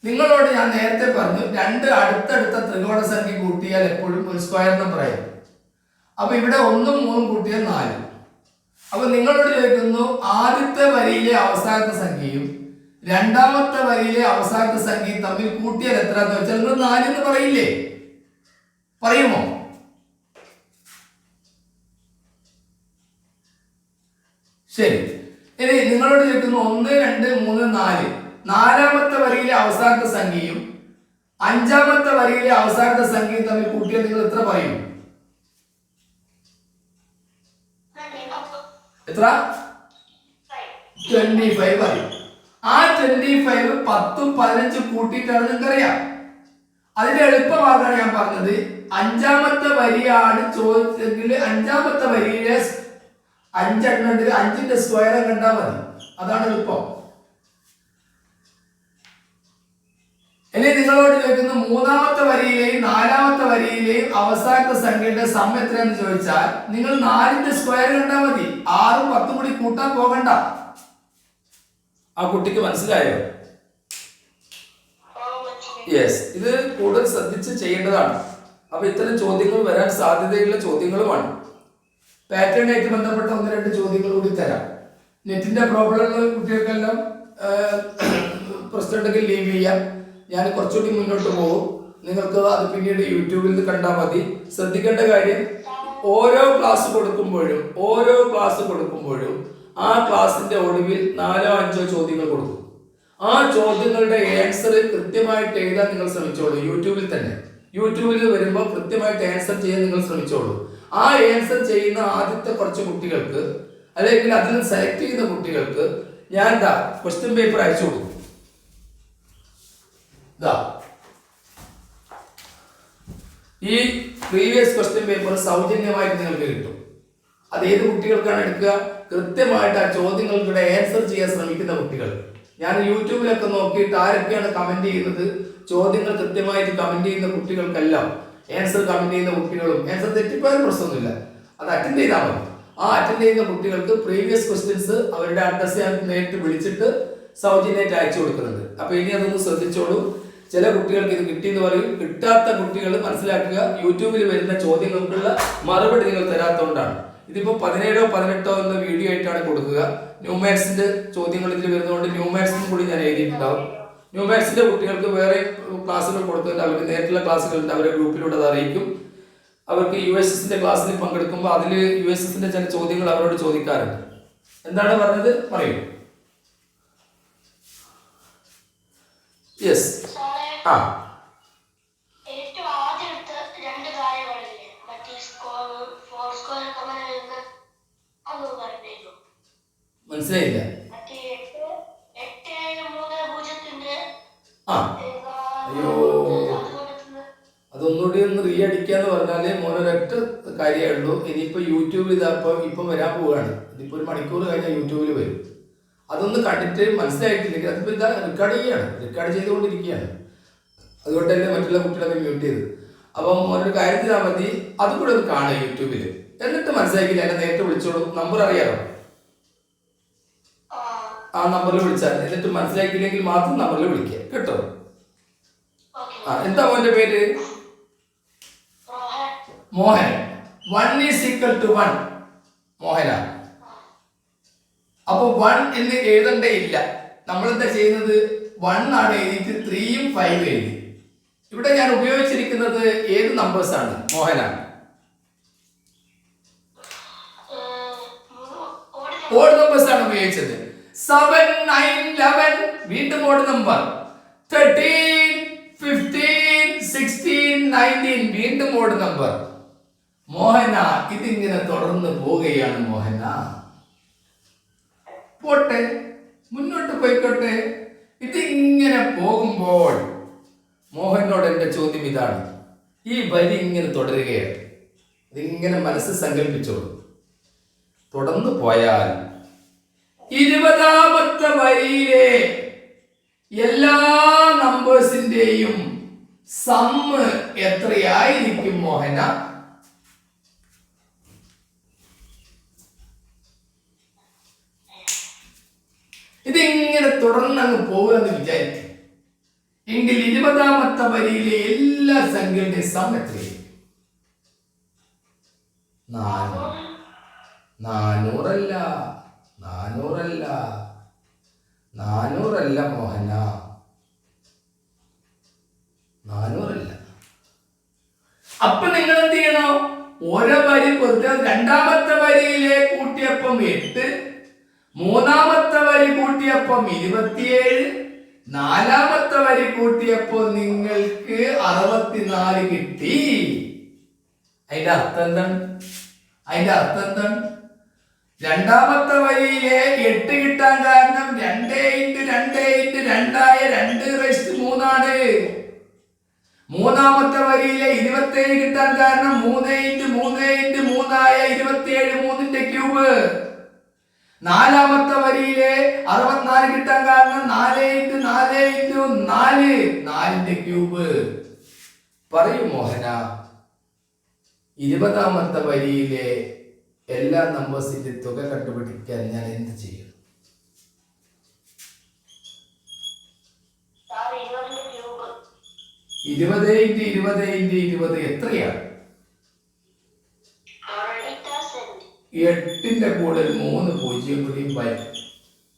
നിങ്ങളോട് ഞാൻ നേരത്തെ പറഞ്ഞു, 2 അടുത്തടുത്ത ത്രികോണ സംഖ്യ കൂട്ടിയാൽ എപ്പോഴും ഒരു സ്ക്വയർ നമ്പർ ആയിരിക്കും. അപ്പൊ ഇവിടെ 1ഉം 3ഉം കൂട്ടിയാൽ 4. അപ്പൊ നിങ്ങളോട് ചോദിക്കുന്നു, ആദ്യത്തെ വരിയിലെ അവസാനത്തെ സംഖ്യയും രണ്ടാമത്തെ വരിയിലെ അവസാനത്തെ സംഖ്യയും തമ്മിൽ കൂട്ടിയാൽ എത്ര എന്ന് വെച്ചാൽ നിങ്ങൾ 4 എന്ന് പറയില്ലേ? പറയുമോ? ശരി. ഇനി നിങ്ങളോട് ചോദിക്കുന്നു, 1 2 3 4 നാലാമത്തെ വരിയിലെ അവസാനത്തെ സംഖ്യയും 5ാമത്തെ വരിയിലെ അവസാനത്തെ സംഖ്യയും തമ്മിൽ കൂട്ടിയാൽ നിങ്ങൾ എത്ര പറയും? എത്ര? 25 പറയും. ആ 25 10ഉം 15ഉം കൂട്ടിയിട്ടാണ് നിങ്ങൾക്കറിയാം. അതിന്റെ എളുപ്പമാർഗമാണ് ഞാൻ പറഞ്ഞത്. 5ാമത്തെ വരിയാണ് ചോദിച്ചെങ്കിൽ 5ാമത്തെ വരിയിലെ 5 എണ്ണത്തിൽ 5ന്റെ സ്ക്വയർ കണ്ടാൽ മതി. അതാണ് എളുപ്പം. ഇനി നിങ്ങളോട് ചോദിക്കുന്നു, 3ാമത്തെ വരിയിലെയും 4ാമത്തെ വരിയിലെയും അവസാനത്തെ സംഖ്യയുടെ സം എത്രയാണെന്ന് ചോദിച്ചാൽ നിങ്ങൾ 4ന്റെ സ്ക്വയർ കണ്ടാൽ മതി. 6ഉം 10ഉം കൂടി കൂട്ടാൻ പോകണ്ട. ആ കുട്ടിക്ക് മനസ്സിലായോ? യെസ്, ഇത് കൂടുതൽ ശ്രദ്ധിച്ച് ചെയ്യേണ്ടതാണ്. അപ്പൊ ഇത്തരം ചോദ്യങ്ങൾ വരാൻ സാധ്യതയുള്ള ചോദ്യങ്ങളുമാണ്. പാറ്റേണായിട്ട് ബന്ധപ്പെട്ട 1-2 ചോദ്യങ്ങൾ കൂടി തരാം. നെറ്റിന്റെ പ്രോബ്ലം ഉള്ള കുട്ടികൾക്കെല്ലാം പ്രശ്നം ഉണ്ടെങ്കിൽ ലീവ് ചെയ്യാം. ഞാൻ കുറച്ചുകൂടി മുന്നോട്ട് പോകും. നിങ്ങൾക്ക് അത് പിന്നീട് യൂട്യൂബിൽ നിന്ന് കണ്ടാൽ മതി. ശ്രദ്ധിക്കേണ്ട കാര്യം, ഓരോ ക്ലാസ് കൊടുക്കുമ്പോഴും ആ ക്ലാസിന്റെ ഒടുവിൽ 4-5 ചോദ്യങ്ങൾ കൊടുക്കും. ആ ചോദ്യങ്ങളുടെ ആൻസർ കൃത്യമായിട്ട് എഴുതാൻ നിങ്ങൾ ശ്രമിച്ചോളൂ. യൂട്യൂബിൽ വരുമ്പോൾ കൃത്യമായിട്ട് ആൻസർ ചെയ്യാൻ നിങ്ങൾ ശ്രമിച്ചോളൂ. ആ ആൻസർ ചെയ്യുന്ന ആദ്യത്തെ കുറച്ച് കുട്ടികൾക്ക്, അല്ലെങ്കിൽ അതിൽ സെലക്ട് ചെയ്യുന്ന കുട്ടികൾക്ക് ഞാൻ എന്താ ക്വസ്റ്റ്യൻ പേപ്പർ അയച്ചു കൊടുക്കും. ഇതാ ഈ പ്രീവിയസ് ക്വസ്റ്റ്യൻ പേപ്പർ സൗജന്യമായിട്ട് നിങ്ങൾക്ക് കിട്ടും. അത് ഏത് കുട്ടികൾക്കാണ് എടുക്കുക? കൃത്യമായിട്ട് ആ ചോദ്യങ്ങൾക്കിടെ ആൻസർ ചെയ്യാൻ ശ്രമിക്കുന്ന കുട്ടികൾ. ഞാൻ യൂട്യൂബിലൊക്കെ നോക്കിയിട്ട് ആരൊക്കെയാണ് കമന്റ് ചെയ്യുന്നത്, ചോദ്യങ്ങൾ കൃത്യമായിട്ട് കമന്റ് ചെയ്യുന്ന കുട്ടികൾക്കെല്ലാം ആൻസർ കമന്റ് ചെയ്യുന്ന കുട്ടികളും ആൻസർ തെറ്റിപ്പോയാലും പ്രശ്നമൊന്നുമില്ല, അത് അറ്റൻഡ് ചെയ്താൽ മതി. ആ അറ്റൻഡ് ചെയ്യുന്ന കുട്ടികൾക്ക് പ്രീവിയസ് ക്വസ്റ്റ്യൻസ് അവരുടെ അഡ്രസ് ഞാൻ നേരിട്ട് വിളിച്ചിട്ട് സൗജന്യമായിട്ട് അയച്ചു കൊടുക്കുന്നുണ്ട്. അപ്പൊ ഇനി അതൊന്ന് ശ്രദ്ധിച്ചോളൂ. ചില കുട്ടികൾക്ക് ഇത് കിട്ടിയെന്ന് പറയും. കിട്ടാത്ത കുട്ടികൾ മനസ്സിലാക്കുക, യൂട്യൂബിൽ വരുന്ന ചോദ്യങ്ങൾക്കുള്ള മറുപടി നിങ്ങൾ തരാത്തതുകൊണ്ടാണ്. ഇതിപ്പോ 17 18 എന്ന വീഡിയോ ആയിട്ടാണ് കൊടുക്കുക. ന്യൂമാത്സിന്റെ ചോദ്യങ്ങൾ ഇതിൽ വരുന്നതുകൊണ്ട് ന്യൂമാത്സിനും കൂടി ഞാൻ എഴുതിയിട്ടുണ്ടാവും. ന്യൂമാത്സിന്റെ കുട്ടികൾക്ക് വേറെ ക്ലാസ്സുകൾ കൊടുക്കുന്നുണ്ട്. അവർക്ക് നേരിട്ടുള്ള ക്ലാസ്സുകളുണ്ട്, അവരുടെ ഗ്രൂപ്പിലൂടെ അത് അറിയിക്കും. അവർക്ക് USSന്റെ ക്ലാസ്സിൽ പങ്കെടുക്കുമ്പോൾ അതിൽ USSന്റെ ചില ചോദ്യങ്ങൾ അവരോട് ചോദിക്കാറുണ്ട്. എന്താണ് പറഞ്ഞത് പറയൂ. യെസ്. ആ ഏറ്റവും ആദ്യം എടുത്ത രണ്ട് കാര്യങ്ങളില്ലേ, മറ്റേ ഫോർ സ്ക്വയർ കമന്റ് വരുന്ന അതൊന്നും പറഞ്ഞിരുന്നു. മനസ്സിലായില്ല. മറ്റേ 8.3.0 ആ അയ്യോ, അതൊന്നുകൂടി ഒന്ന് റീ അടിക്കാന്ന് പറഞ്ഞാല് മോനൊരൊറ്റ കാര്യമേ ഉള്ളൂ. ഇനിയിപ്പോ യൂട്യൂബിൽ ഇപ്പം വരാൻ പോവുകയാണ്. ഇതിപ്പോ ഒരു മണിക്കൂർ കഴിഞ്ഞാൽ യൂട്യൂബിൽ വരും. അതൊന്ന് കണ്ടിട്ട് മനസ്സിലായിട്ടില്ലെങ്കിൽ അതിപ്പോ ഇതാ റെക്കോർഡ് ചെയ്തുകൊണ്ടിരിക്കുകയാണ്. അതുകൊണ്ട് തന്നെ മറ്റുള്ള കുട്ടികളൊക്കെ മ്യൂട്ട് ചെയ്ത്. അപ്പം മോനൊരു കാര്യം ചെയ്താൽ മതി, അതും കൂടെ ഒന്ന് കാണുക യൂട്യൂബിൽ. എന്നിട്ട് മനസ്സിലാക്കിയില്ല എന്നെ നേരിട്ട് വിളിച്ചോളൂ. നമ്പർ അറിയാമോ? ആ നമ്പറിൽ വിളിച്ചാൽ, എന്നിട്ട് മനസ്സിലാക്കിയില്ലെങ്കിൽ മാത്രം നമ്പറിൽ വിളിക്കുക കേട്ടോ. ആ എന്താ മോന്റെ പേര്? മോഹൻ. 1 = 1 മോഹന. അപ്പൊ 1 എന്ന് എഴുതണ്ടേ ഇല്ല. നമ്മൾ എന്താ ചെയ്യുന്നത്? 1 ആണ് എഴുതിയിട്ട് 3ഉം 5ഉം എഴുതി. ഇവിടെ ഞാൻ ഉപയോഗിച്ചിരിക്കുന്നത് ഏത് നമ്പേഴ്സ് ആണ് മോഹന? ഓഡ് നമ്പേഴ്സ് ആണ് ഉപയോഗിച്ചത്. 7 9 11 വീണ്ടും ഓഡ് നമ്പർ. 13 15 16 19 വീണ്ടും ഓഡ് നമ്പർ. മോഹന ഇതിങ്ങനെ തുടർന്ന് പോവുകയാണ്. മോഹന പോട്ടെ, മുന്നോട്ട് പോയിക്കോട്ടെ. ഇതിങ്ങനെ പോകുമ്പോൾ മോഹനോട് എൻ്റെ ചോദ്യം ഇതാണ്. ഈ വരി ഇങ്ങനെ തുടരുകയാണ്. ഇതിങ്ങനെ മനസ്സ് സങ്കല്പിച്ചോളൂ. തുടർന്ന് പോയാൽ 20ാമത്തെ വരിയിലെ എല്ലാ നമ്പേഴ്സിന്റെയും സമ്മ് എത്രയായിരിക്കും മോഹന? ഇതിങ്ങനെ തുടർന്നങ്ങ് പോകുക എന്ന് വിചാരിക്കും. എങ്കിൽ 20ാമത്തെ വരിയിലെ എല്ലാ സംഖ്യകളുടെ സം എത്രയായിരിക്കും? 400 400 മോഹന, 400. അപ്പൊ നിങ്ങൾ എന്ത് ചെയ്യണോ? ഓരോ വരി കൊടുത്താൽ 2ാമത്തെ വരിയിലെ കൂട്ടിയപ്പം 8, 3ാമത്തെ വരി കൂട്ടിയപ്പം 27, 4ാമത്തെ വരി കൂട്ടിയപ്പോൾ നിങ്ങൾക്ക് 64 കിട്ടി. അതിന്റെ അർത്ഥം എന്താണ്? 2ാമത്തെ വരിയിലെ 8 കിട്ടാൻ കാരണം 2 × 2 × 2 ആയ 2⁻³ ആണ്. 3ാമത്തെ വരിയിലെ 27 കിട്ടാൻ കാരണം 3 × 3 × 3 ആയ 27 3ന്റെ ക്യൂബ്. 4ാമത്തെ വരിയിലെ 64 കിട്ടാൻ കാരണം 4 × 4 × 4 4ന്റെ ക്യൂബ്. പറയൂ മോഹന, 20ാമത്തെ വരിയിലെ എല്ലാ നമ്പേഴ്സിന്റെ തുക കണ്ടുപിടിക്കാൻ ഞാൻ എന്ത് ചെയ്യും? 20 × 20 × 20 എത്രയാണ്? 8ന്റെ കൂടെ 3 0 കൂടി വരും.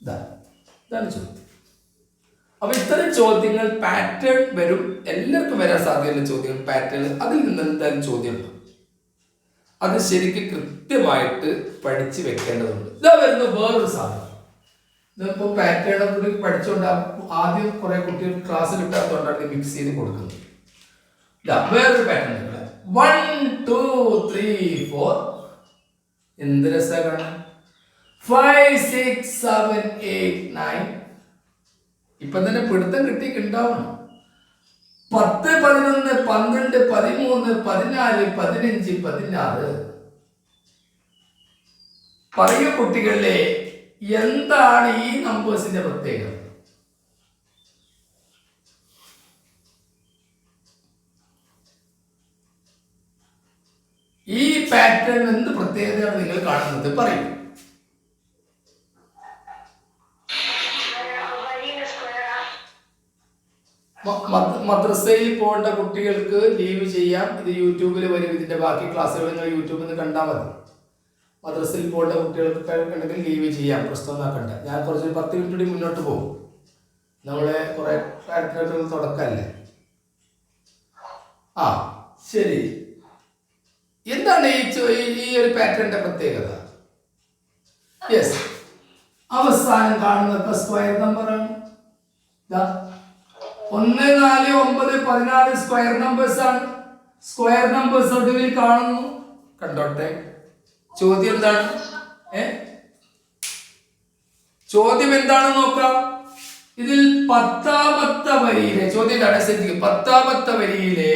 ഇതാണ് ചോദ്യം. അപ്പൊ ഇത്തരം ചോദ്യങ്ങൾ പാറ്റേൺ വരും. എല്ലാവർക്കും വരാൻ സാധ്യതയുള്ള ചോദ്യങ്ങൾ പാറ്റേൺ. അതിൽ നിന്ന് എന്തായാലും ചോദ്യം ഉണ്ടാവും. അത് ശരിക്കും കൃത്യമായിട്ട് പഠിച്ചു വെക്കേണ്ടതുണ്ട്. ഇതാ വരുന്ന വേറൊരു സാധനം. ഇതിപ്പോ പാറ്റേൺ കൂടി പഠിച്ചുകൊണ്ട് ആദ്യം കുറെ കുട്ടികൾ ക്ലാസ്സിൽ കിട്ടാത്തതുകൊണ്ടാണ് മിക്സ് ചെയ്ത് കൊടുക്കുന്നത്. വേറൊരു പാറ്റേൺ 1 2 3 4. എന്ത് രസമാണ്. 5 6 7 8 9. ഇപ്പൊ തന്നെ പിടുത്തം കിട്ടിയിട്ടുണ്ടാവണം. 10 11 12 13 14 15 16. പറയൂ കുട്ടികളെ, എന്താണ് ഈ നമ്പേഴ്സിന്റെ പ്രത്യേകത? ഈ പാറ്റേൺ എന്ത് പ്രത്യേകതയാണ് നിങ്ങൾ കാണുന്നത്? പറയൂ. മദ്രസയിൽ പോകേണ്ട കുട്ടികൾക്ക് ലീവ് ചെയ്യാം. ഇത് യൂട്യൂബിൽ വരും. ഇതിന്റെ ബാക്കി ക്ലാസ്സുകൾ നിങ്ങൾ യൂട്യൂബിൽ നിന്ന് കണ്ടാൽ മതി. മദ്രസയിൽ പോകേണ്ട കുട്ടികൾക്ക് ഉണ്ടെങ്കിൽ ലീവ് ചെയ്യാം, പ്രശ്നമൊന്നാക്കണ്ട. ഞാൻ കുറച്ച് 10 മിനിറ്റ് കൂടി മുന്നോട്ട് പോകും. നമ്മളെ കുറെ പാറ്റേണുകൾ തുടക്കമല്ലേ. ആ ശരി, എന്താണ് ഈ ഒരു പാറ്റേണിന്റെ പ്രത്യേകത? യെസ്, അവസാനം കാണുന്ന സ്ക്വയർ നമ്പറാണ്. 1 4 9 14 സ്ക്വയർ നമ്പേഴ്സ് ആണ്. സ്ക്വയർ നമ്പേഴ്സ് ഒടുവിൽ കാണുന്നു. കണ്ടോട്ടെ, ചോദ്യം എന്താണ്? ചോദ്യം എന്താണെന്ന് നോക്കാം. ഇതിൽ 10ാമത്തെ വരിയിലെ ചോദ്യം ശ്രദ്ധിക്കുക. 10ാമത്തെ വരിയിലെ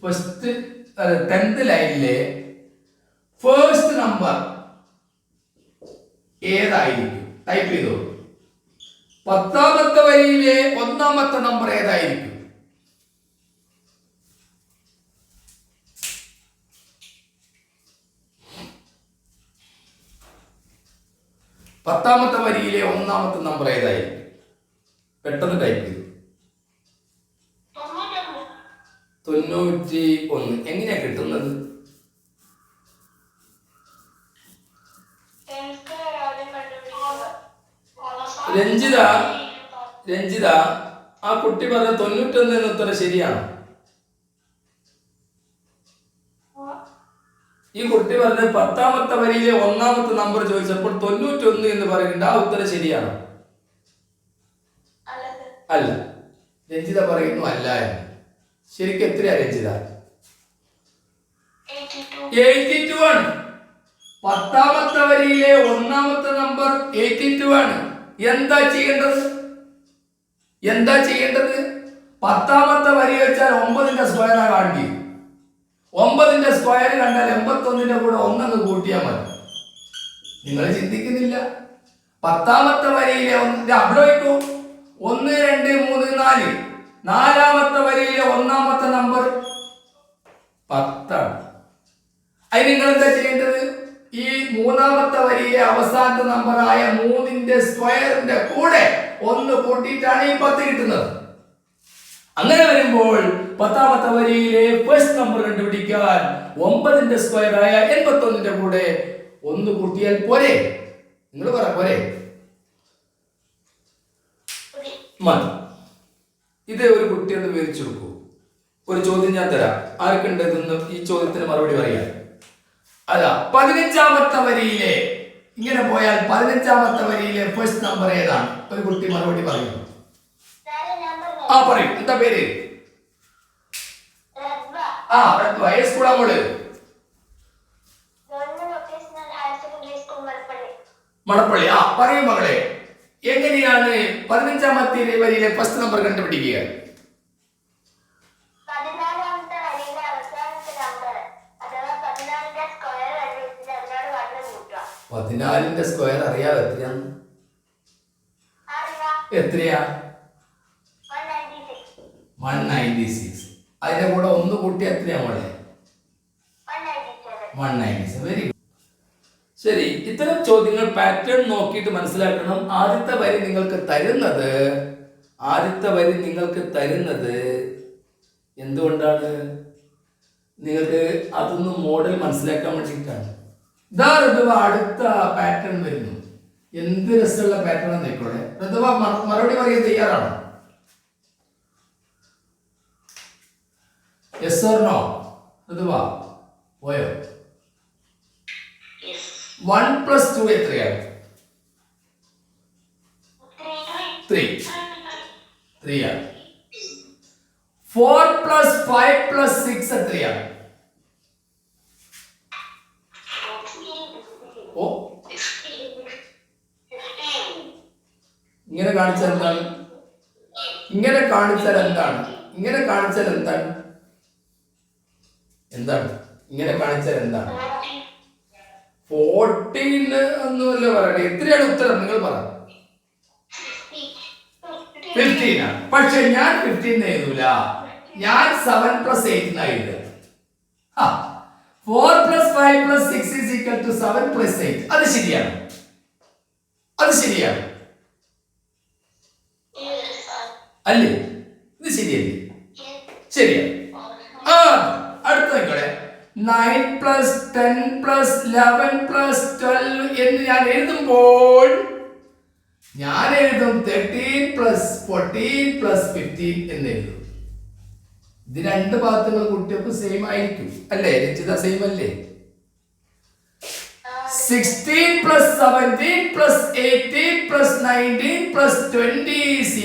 ഫസ്റ്റ് 10th ലൈനിലെ ഫസ്റ്റ് നമ്പർ ഏതായിരിക്കും? ടൈപ്പ് ചെയ്തോ. 10ാമത്തെ വരിയിലെ 1ാമത്തെ നമ്പർ ഏതായിരിക്കും? പത്താമത്തെ വരിയിലെ 1ാമത്തെ നമ്പർ ഏതായിരിക്കും? പെട്ടെന്ന് ടൈപ്പ് ചെയ്തു. 91. എങ്ങനെയാ കിട്ടുന്നത്? രഞ്ജിത, ആ കുട്ടി പറഞ്ഞ 91 എന്ന ഉത്തരം ശരിയാണോ? ഈ കുട്ടി പറഞ്ഞ 10ാമത്തെ വരിയിലെ 1ാമത്തെ നമ്പർ ചോദിച്ചപ്പോൾ 91 എന്ന് പറയുന്നുണ്ട്. ആ ഉത്തരം ശരിയാണോ? അല്ല. രഞ്ജിത പറയുന്നു അല്ല എന്ന്. ശരിക്കും എത്രയാ രഞ്ജിത? 82 ആണ്. 10ാമത്തെ വരിയിലെ 1ാമത്തെ നമ്പർ 82 ആണ്. എന്താ ചെയ്യേണ്ടത്? 10ാമത്തെ വരി വെച്ചാൽ 9ന്റെ സ്ക്വയറാ കാണി. 9ന്റെ സ്ക്വയർ കണ്ടാൽ 81ന്റെ കൂടെ 1 കൂട്ടിയാൽ മതി. നിങ്ങൾ ചിന്തിക്കുന്നില്ല. 10ാമത്തെ വരിയിലെ അവിടെ വയ്ക്കൂ. 1 2 3 4. 4ാമത്തെ വരിയിലെ 1ാമത്തെ നമ്പർ 10 ആണ്. അതിന് നിങ്ങൾ എന്താ ചെയ്യേണ്ടത്? ഈ 3ാമത്തെ വരിയിലെ അവസാനത്തെ നമ്പറായ 3ന്റെ സ്ക്വയറിന്റെ കൂടെ 1 കൂട്ടിയിട്ടാണ് ഈ 10 കിട്ടുന്നത്. അങ്ങനെ വരുമ്പോൾ 10ാമത്തെ വരിയിലെ ഫസ്റ്റ് നമ്പർ കണ്ടുപിടിക്കാൻ 9ന്റെ സ്ക്വയറായ 81ന്റെ കൂടെ 1 കൂട്ടിയാൽ പോരെ? നിങ്ങൾ പറ, പോരെ? മതി. ഇത് ഒരു കുട്ടി ഒന്ന് വിവരിച്ചു കൊടുക്കൂ. ഒരു ചോദ്യം ഞാൻ തരാം. ആർക്കുണ്ട് ഇതൊന്ന് ഈ ചോദ്യത്തിന് മറുപടി പറയാൻ? അല്ല, 15ാമത്തെ വരിയിലെ ഇങ്ങനെ പോയാൽ 15ാമത്തെ വരിയിലെ ഫസ്റ്റ് നമ്പർ ഏതാണ്? ഒരു കുട്ടി മറുപടി പറയുന്നു. ആ പറയും. എന്താ പേര്? സ്കൂളാ മോള്? മണപ്പള്ളി. ആ പറയും മകളെ, എങ്ങനെയാണ് 15ാമത്തെ വരിയിലെ ഫസ്റ്റ് നമ്പർ കണ്ടുപിടിക്കുക? 14ന്റെ സ്ക്വയർ അറിയാതെ എത്രയാ? 196. അതിന്റെ കൂടെ 1 കൂട്ടി എത്രയാ മോളെ? 197. Very good. ശരി, ഇത്തരം ചോദ്യങ്ങൾ പാറ്റേൺ നോക്കിയിട്ട് മനസ്സിലാക്കണം. ആദ്യത്തെ വരി നിങ്ങൾക്ക് തരുന്നത് എന്തുകൊണ്ടാണ്? നിങ്ങൾക്ക് അതൊന്ന് മോഡൽ മനസ്സിലാക്കാൻ വേണ്ടിയിട്ടാണ്. അടുത്ത പാറ്റേൺ വരുന്നു. എന്ത് രസമുള്ള പാറ്റേൺ ആയിക്കോട്ടെ. ഋതുവ മറുപടി പറയാൻ തയ്യാറാണോ? Yes or no? ഋതുവ പോയോ? 1 + 2 എത്രയാണ്? 3 ആണ്. 4 + 5 + 6 എത്രയാണ്? ഇങ്ങനെ കാണിച്ചാൽ എന്താണ്? ഇങ്ങനെ കാണിച്ചാൽ എന്താണ്? ഇങ്ങനെ കാണിച്ചാൽ എന്താണ്? എന്താണ് ഇങ്ങനെ കാണിച്ചാൽ എന്താണ്? 14 ഒന്നുമല്ല പറയണേ. എത്രയാണ് ഉത്തരം? നിങ്ങൾ പറ. 15 ആണ്. പക്ഷെ ഞാൻ 15 എഴുതൂല, ഞാൻ 7 + 8 എഴുതുക. 4 + 5 + 6 = 7 + 8. അത് ശരിയാണ്, അത് ശരിയാണ് അല്ലേ? ഇത് ശരിയല്ലേ? ശരിയാണ്. അടുത്ത നോക്കണേ. 9 + 10 + 11 + 12 എന്ന് ഞാൻ എഴുതുമ്പോൾ ഞാൻ എഴുതും 13 + 14 + 15 എന്ന് എഴുതും. ഇത് രണ്ട് ഭാഗത്തുള്ള കുട്ടികൾക്ക് സെയിം ആയിരിക്കും അല്ലേ? രചിത സെയിം അല്ലേ? 16 + 17 + 18 + 19 + 20 =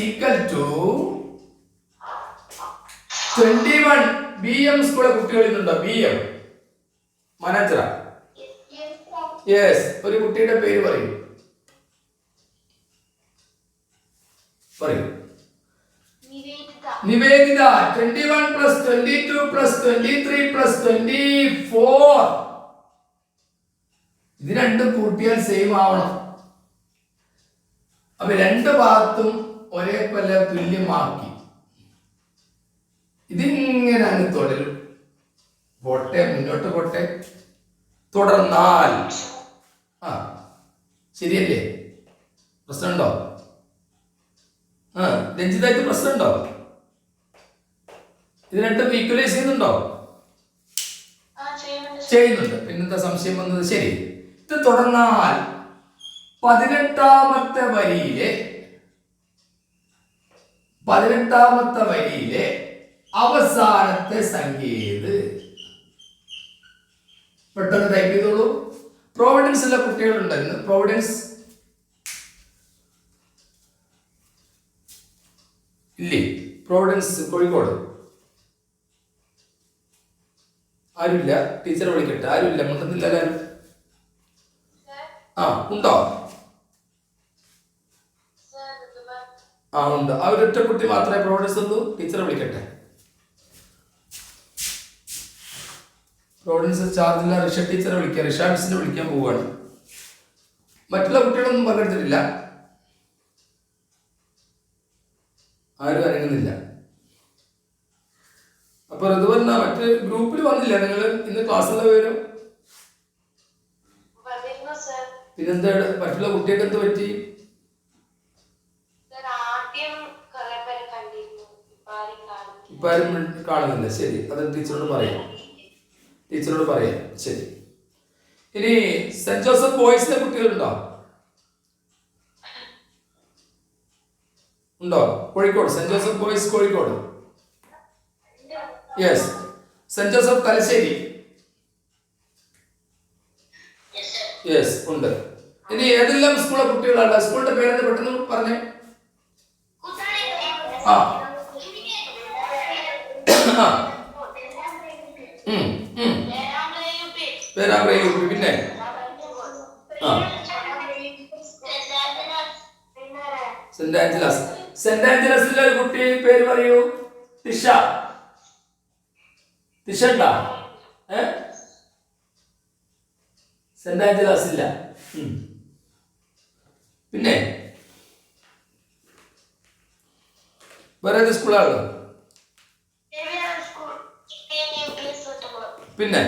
21. BM സ്കൂളിലെ കുട്ടികൾ ഇന്നുണ്ടോ? BM മാനേജറാ? യെസ്. ഒരു കുട്ടിയുടെ പേര് പറയൂ. നിവേദിത. 21 + 22 + 23 + 24. ഇത് രണ്ടും കൂട്ടിയാൽ സെയിം ആവണം. അപ്പൊ രണ്ട് ഭാഗത്തും ഒരേപോലെ തുല്യമാക്കി ഇതിങ്ങനെ അങ്ങ് തുടരും. പോട്ടെ, മുന്നോട്ട് പോട്ടെ. തുടർന്നാൽ ശരിയല്ലേ? പ്രശ്നമുണ്ടോ? രഞ്ജിതായിട്ട് പ്രശ്നമുണ്ടോ? ഇത് രണ്ടും ഈക്വലൈസ് ചെയ്യുന്നുണ്ടോ? ചെയ്യുന്നുണ്ട്. പിന്നെന്താ സംശയം വന്നത്? ശരി. ഇത് തുടർന്നാൽ 18ാമത്തെ വരിയിലെ അവസാനത്തെ സംഖ്യ ഏത്? പെട്ടെന്ന് ടൈപ്പ് ചെയ്തോളൂ. പ്രോവിഡൻസിലെ കുട്ടികളുണ്ടെന്ന്. പ്രോവിഡൻസ് ഇല്ലേ? പ്രോവിഡൻസ് കോഴിക്കോട് ആരുമില്ല? ടീച്ചറെ വിളിക്കട്ടെ. ആരുമില്ല, മുണ്ടുന്നില്ല എല്ലാവരും. ഉണ്ടോ? ഉണ്ട്. ആ ഒരൊറ്റ കുട്ടി മാത്രമേ പ്രോവിഡൻസ് ഉള്ളൂ. ടീച്ചറെ വിളിക്കട്ടെ. പ്രോവിഡൻസ് ചാർജില്ല. റിഷ ടീച്ചറെ വിളിക്കുക. റിഷ മിസ്സിനെ വിളിക്കാൻ പോവുകയാണ്. മറ്റുള്ള കുട്ടികളൊന്നും പങ്കെടുത്തിട്ടില്ല, ആരും അനങ്ങുന്നില്ല. അപ്പൊ ഋതുവർണ്ണ മറ്റ് ഗ്രൂപ്പിൽ വന്നില്ല നിങ്ങൾ ഇന്ന് ക്ലാസ്സിലെ പേരും? പിന്നെന്താ മറ്റുള്ള കുട്ടികൾക്ക് എന്ത് പറ്റി? ഇപ്പൊ ആരും കാണുന്നില്ല. ശരി, അത് ടീച്ചറോട് പറയാം. ശരി. ഇനി സെന്റ് ജോസഫ് ബോയ്സിലെ കുട്ടികളുണ്ടോ? ഉണ്ടോ? Kozhikode saint Joseph boys Kozhikode. Yes. Saint Joseph Thalassery. Yes, ഉണ്ട്. ഇനി ഏതെല്ലാം സ്കൂളിലെ കുട്ടികളാണ്? സ്കൂളിന്റെ പേരെന്ന് പെട്ടെന്ന് പറഞ്ഞേ. പേരാമ്പ്ര UP. പിന്നെ സെന്റ് ആഞ്ചലസ്. സെന്റ് ആഞ്ചലസിലെ ഒരു കുട്ടി പേര് പറയൂ. തിഷ. ഉണ്ടാ? സെന്റ് ആഞ്ചലസ് ഇല്ല. പിന്നെ വേറെ ഏത് സ്കൂളാണ്? പിന്നെ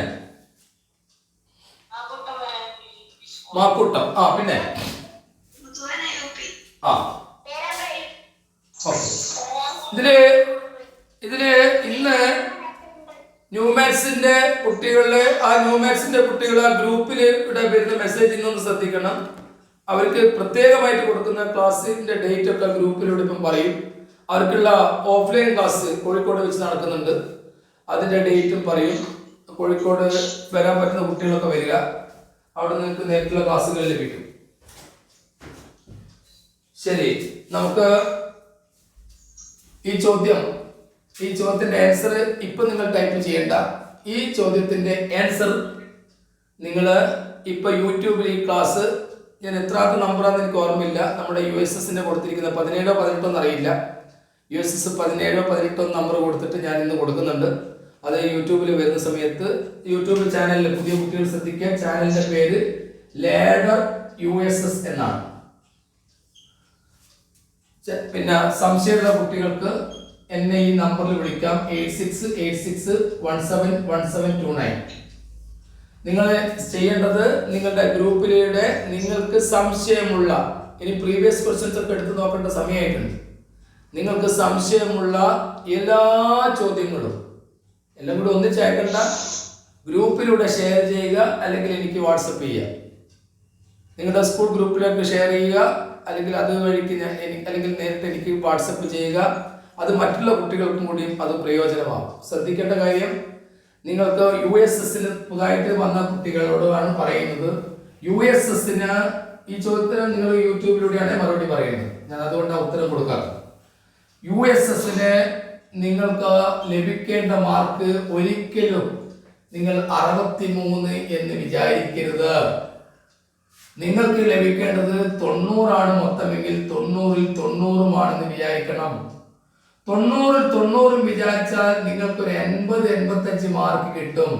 മാക്കൂട്ടം. പിന്നെ ഇതില് ഇന്ന് ന്യൂമാത്സിന്റെ കുട്ടികള് ആ ഗ്രൂപ്പിൽ ഇവിടെ വരുന്ന മെസ്സേജ് ഇന്നൊന്ന് ശ്രദ്ധിക്കണം. അവർക്ക് പ്രത്യേകമായിട്ട് കൊടുക്കുന്ന ക്ലാസ്സിന്റെ ഡേറ്റ് ഒക്കെ ഗ്രൂപ്പിലൂടെ ഇപ്പം പറയും. അവർക്കുള്ള ഓഫ്ലൈൻ ക്ലാസ് കോഴിക്കോട് വെച്ച് നടക്കുന്നുണ്ട്. അതിന്റെ ഡേറ്റും പറയും. കോഴിക്കോട് വരാൻ പറ്റുന്ന കുട്ടികളൊക്കെ വരിക. അവിടെ നിങ്ങൾക്ക് നേരിട്ടുള്ള ക്ലാസ്സുകൾ ലഭിക്കും. ശരി, നമുക്ക് ഈ ചോദ്യത്തിന്റെ ആൻസർ ഇപ്പൊ നിങ്ങൾ ടൈപ്പ് ചെയ്യേണ്ട. ഈ ചോദ്യത്തിന്റെ ആൻസർ നിങ്ങൾ ഇപ്പൊ യൂട്യൂബിൽ ഈ ക്ലാസ് ഞാൻ എത്രാമത്തെ നമ്പറാണെന്ന് എനിക്ക് ഓർമ്മയില്ല. നമ്മുടെ USSന്റെ കൊടുത്തിരിക്കുന്ന 17 18 എന്നറിയില്ല. USS 17 18 നമ്പർ കൊടുത്തിട്ട് ഞാൻ ഇന്ന് കൊടുക്കുന്നുണ്ട്. അത് യൂട്യൂബിൽ വരുന്ന സമയത്ത് യൂട്യൂബ് ചാനലിൽ പുതിയ കുട്ടികൾ ശ്രദ്ധിക്കുക, ചാനലിന്റെ പേര് ലാഡർ USS എന്നാണ്. പിന്നെ സംശയമുള്ള കുട്ടികൾക്ക് എന്നെ ഈ നമ്പറിൽ വിളിക്കാം 8686171729. നിങ്ങൾ ചെയ്യേണ്ടത് നിങ്ങളുടെ ഗ്രൂപ്പിലൂടെ നിങ്ങൾക്ക് സംശയമുള്ള, ഇനി പ്രീവിയസ് ക്വസ്റ്റ്യൻസ് ഒക്കെ എടുത്ത് നോക്കേണ്ട സമയമായിട്ടുണ്ട്, നിങ്ങൾക്ക് സംശയമുള്ള എല്ലാ ചോദ്യങ്ങളും എല്ലാം കൂടി ഒന്നിച്ചയക്കേണ്ട, ഗ്രൂപ്പിലൂടെ ഷെയർ ചെയ്യുക, അല്ലെങ്കിൽ എനിക്ക് വാട്സപ്പ് ചെയ്യുക. നിങ്ങളുടെ സ്കൂൾ ഗ്രൂപ്പിലേക്ക് ഷെയർ ചെയ്യുക, അല്ലെങ്കിൽ അത് വഴിക്ക് അല്ലെങ്കിൽ നേരിട്ട് എനിക്ക് വാട്സപ്പ് ചെയ്യുക. അത് മറ്റുള്ള കുട്ടികൾക്കും കൂടിയും അത് പ്രയോജനമാകും. ശ്രദ്ധിക്കേണ്ട കാര്യം, നിങ്ങൾക്ക് USSന് പുതുതായിട്ട് വന്ന കുട്ടികളോടാണ് പറയുന്നത്. USSന് ഈ ചോദ്യത്തിന് നിങ്ങൾ യൂട്യൂബിലൂടെയാണ് മറുപടി പറയുന്നത്, ഞാൻ അതുകൊണ്ടാണ് ഉത്തരം കൊടുക്കാറ്. USSന് നിങ്ങൾക്ക് ലഭിക്കേണ്ട മാർക്ക് ഒരിക്കലും നിങ്ങൾ 63 എന്ന് വിചാരിക്കരുത്. നിങ്ങൾക്ക് ലഭിക്കേണ്ടത് 90 മൊത്തമെങ്കിൽ 90-ൽ 90 വിചാരിക്കണം. 90-ൽ 90 വിചാരിച്ചാൽ നിങ്ങൾക്കൊരു 80-85 മാർക്ക് കിട്ടും.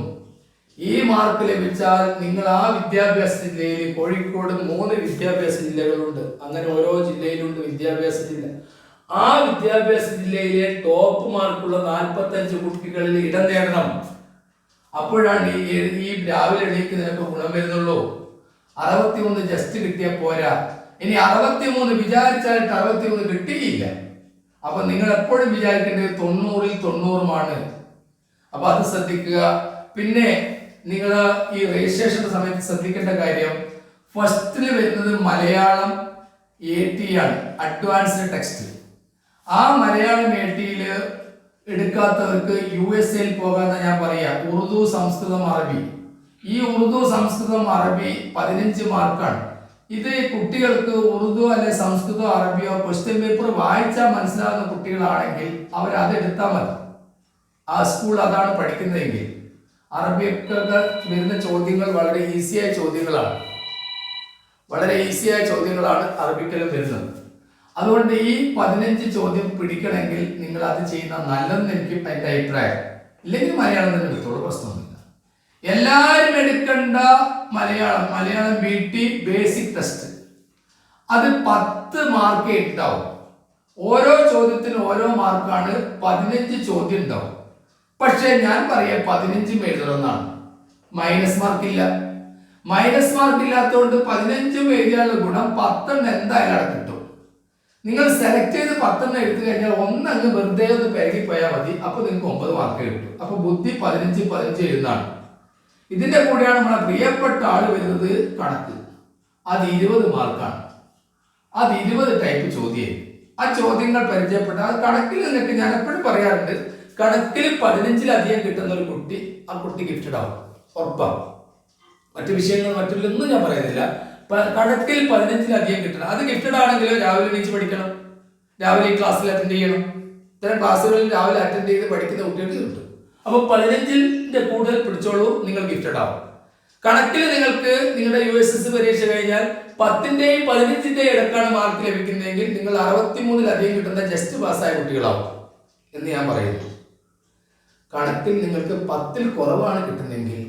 ഈ മാർക്ക് ലഭിച്ചാൽ നിങ്ങൾ ആ വിദ്യാഭ്യാസ ജില്ലയിൽ, കോഴിക്കോട് 3 വിദ്യാഭ്യാസ ജില്ലകളുണ്ട്, അങ്ങനെ ഓരോ ജില്ലയിലുണ്ട് വിദ്യാഭ്യാസ ജില്ല. ആ വിദ്യാഭ്യാസ ജില്ലയിലെ ടോപ്പ് മാർക്കുള്ള 45 കുട്ടികളിൽ ഇടം നേടണം. അപ്പോഴാണ് ഈ രാവിലെ എണീക്കുന്നതിനൊക്കെ ഗുണം വരുന്നുള്ളൂ. 63 ജസ്റ്റ് കിട്ടിയാൽ പോരാ. ഇനി 63 വിചാരിച്ചായിട്ട് 63 കിട്ടിയില്ല. അപ്പൊ നിങ്ങൾ എപ്പോഴും വിചാരിക്കേണ്ടത് 90-ൽ 90 അപ്പൊ അത് ശ്രദ്ധിക്കുക. പിന്നെ നിങ്ങൾ ഈ രജിസ്ട്രേഷൻ സമയത്ത് ശ്രദ്ധിക്കേണ്ട കാര്യം, ഫസ്റ്റിൽ വരുന്നത് മലയാളം AT ആണ്, അഡ്വാൻസ്ഡ് ടെക്സ്റ്റ്. ആ മലയാളം ATയിൽ എടുക്കാത്തവർക്ക് USAയിൽ പോകാമെന്ന് ഞാൻ പറയാം. ഉറുദു, സംസ്കൃതം, അറബി. ഈ ഉറുദു, സംസ്കൃതം, അറബി 15 മാർക്കാണ്. ഇത് കുട്ടികൾക്ക് ഉറുദു അല്ലെ സംസ്കൃതമോ അറബിയോ ക്വസ്റ്റ്യൻ പേപ്പർ വായിച്ചാൽ മനസ്സിലാകുന്ന കുട്ടികളാണെങ്കിൽ അവർ അതെടുത്താൽ മതി. ആ സ്കൂൾ അതാണ് പഠിക്കുന്നതെങ്കിൽ. അറബിയൊക്കെ വരുന്ന ചോദ്യങ്ങൾ വളരെ ഈസിയായ ചോദ്യങ്ങളാണ്, അറബിക്കലും വരുന്നത്. അതുകൊണ്ട് ഈ 15 ചോദ്യം പിടിക്കണമെങ്കിൽ നിങ്ങൾ അത് ചെയ്യുന്ന നല്ലതെന്ന് എനിക്ക് എൻ്റെ അഭിപ്രായം. ഇല്ലെങ്കിൽ മലയാളം തന്നെ എടുത്തോളൂ, പ്രശ്നമൊന്നുമില്ല. എല്ലാവരും എടുക്കേണ്ട മലയാളം BT ബേസിക് ടെസ്റ്റ്, അത് 10 മാർക്ക് ഉണ്ടാവും. ഓരോ ചോദ്യത്തിനും ഓരോ മാർക്കാണ്, 15 ചോദ്യം ഉണ്ടാവും. പക്ഷെ ഞാൻ പറയാം 15 എഴുതണമെന്നാണ്. മൈനസ് മാർക്കില്ല. മൈനസ് മാർക്ക് ഇല്ലാത്തതുകൊണ്ട് 15 എഴുതിയാലുള്ള ഗുണം 10 എന്തായാലും അവിടെ കിട്ടും. നിങ്ങൾ സെലക്ട് ചെയ്ത് 10 എടുത്തു കഴിഞ്ഞാൽ ഒന്നങ്ങ് വെറുതെ ഒന്ന് പെരുകി പോയാൽ മതി. അപ്പൊ നിങ്ങൾക്ക് 9 മാർക്ക് കിട്ടും. അപ്പൊ ബുദ്ധി 15 എഴുതാണ്. ഇതിന്റെ കൂടെയാണ് നമ്മളെ പ്രിയപ്പെട്ട ആള് വരുന്നത് കണക്ക്. അത് 20 മാർക്കാണ്. അത് 20 ടൈപ്പ് ചോദ്യം. ആ ചോദ്യങ്ങൾ പരിചയപ്പെട്ട ആ കണക്കിൽ നിങ്ങൾക്ക് ഞാൻ എപ്പോഴും പറയാറുണ്ട്, കണക്കിൽ 15-ലധികം കിട്ടുന്ന ഒരു കുട്ടി, ആ കുട്ടി ഗിഫ്റ്റഡ് ആവും, ഉറപ്പാവും. മറ്റു വിഷയങ്ങൾ മറ്റുള്ളൊന്നും ഞാൻ പറയുന്നില്ല. കണക്കിൽ 15-ലധികം കിട്ടണം. അത് ഗിഫ്റ്റഡ് ആണെങ്കിലും രാവിലെ എണീച്ച് പഠിക്കണം, രാവിലെ ഈ ക്ലാസ്സിൽ അറ്റൻഡ് ചെയ്യണം. ഇത്തരം ക്ലാസ്സുകളിൽ രാവിലെ അറ്റൻഡ് ചെയ്ത് പഠിക്കുന്ന കുട്ടികൾക്ക് കിട്ടും. അപ്പൊ 15-ന്റെ കൂടുതൽ പിടിച്ചോളൂ, നിങ്ങൾ ഗിഫ്റ്റഡ് ആവും. കണക്കിൽ നിങ്ങൾക്ക് നിങ്ങളുടെ USS പരീക്ഷ കഴിഞ്ഞാൽ 10-ന്റെയും 15-ന്റെയും ഇടക്കാണ് മാർക്ക് ലഭിക്കുന്നതെങ്കിൽ നിങ്ങൾ 63-ലധികം കിട്ടുന്ന ജസ്റ്റ് പാസ്സായ കുട്ടികളാവും എന്ന് ഞാൻ പറയുന്നു. കണക്കിൽ നിങ്ങൾക്ക് 10-ൽ കുറവാണ് കിട്ടുന്നതെങ്കിൽ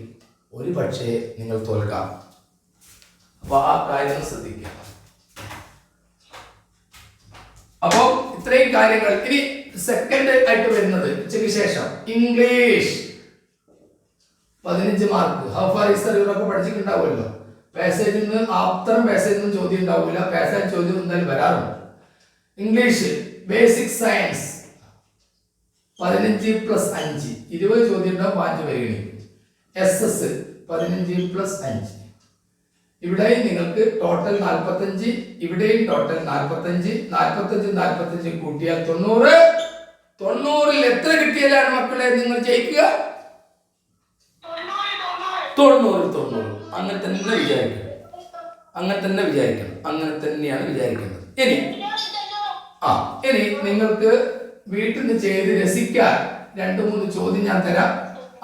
ഒരു പക്ഷേ നിങ്ങൾ തോൽക്കാം. അപ്പൊ ആ കാര്യം ശ്രദ്ധിക്കുക. അപ്പോ ഇത്രയും കാര്യങ്ങൾ. ഇനി സെക്കൻഡ് ആയിട്ട് വരുന്നത് ഉച്ചയ്ക്ക് ശേഷം English 15 mark. How far is the river ഒക്കെ പഠിച്ചിട്ടുണ്ടാവുമല്ലോ. പാസേജിൽ നിന്ന് അത്തരം പാസേജിൽ നിന്നും ചോദ്യം ഉണ്ടാവില്ല, പാസേജ് ചോദ്യം എന്തായാലും വരാറുണ്ട്. ഇംഗ്ലീഷ് ബേസിക് സയൻസ് 15+5 20 ചോദ്യം ഉണ്ടാവും, 5 പരിഗണിക്കും. SS 15+5. ഇവിടെ നിങ്ങൾക്ക് ടോട്ടൽ 45, ഇവിടെയും ടോട്ടൽ 45. 45 കൂട്ടിയാൽ 90. 90-ൽ എത്ര കിട്ടിയാലാണ് മക്കളെ നിങ്ങൾ ജയിക്കുക? 90. അങ്ങനെ തന്നെ വിചാരിക്കണം. അങ്ങനെ തന്നെയാണ് വിചാരിക്കുന്നത്. ഇനി നിങ്ങൾക്ക് വീട്ടിൽ നിന്ന് ചെയ്ത് രസിക്കാൻ 2-3 ചോദ്യം ഞാൻ തരാം.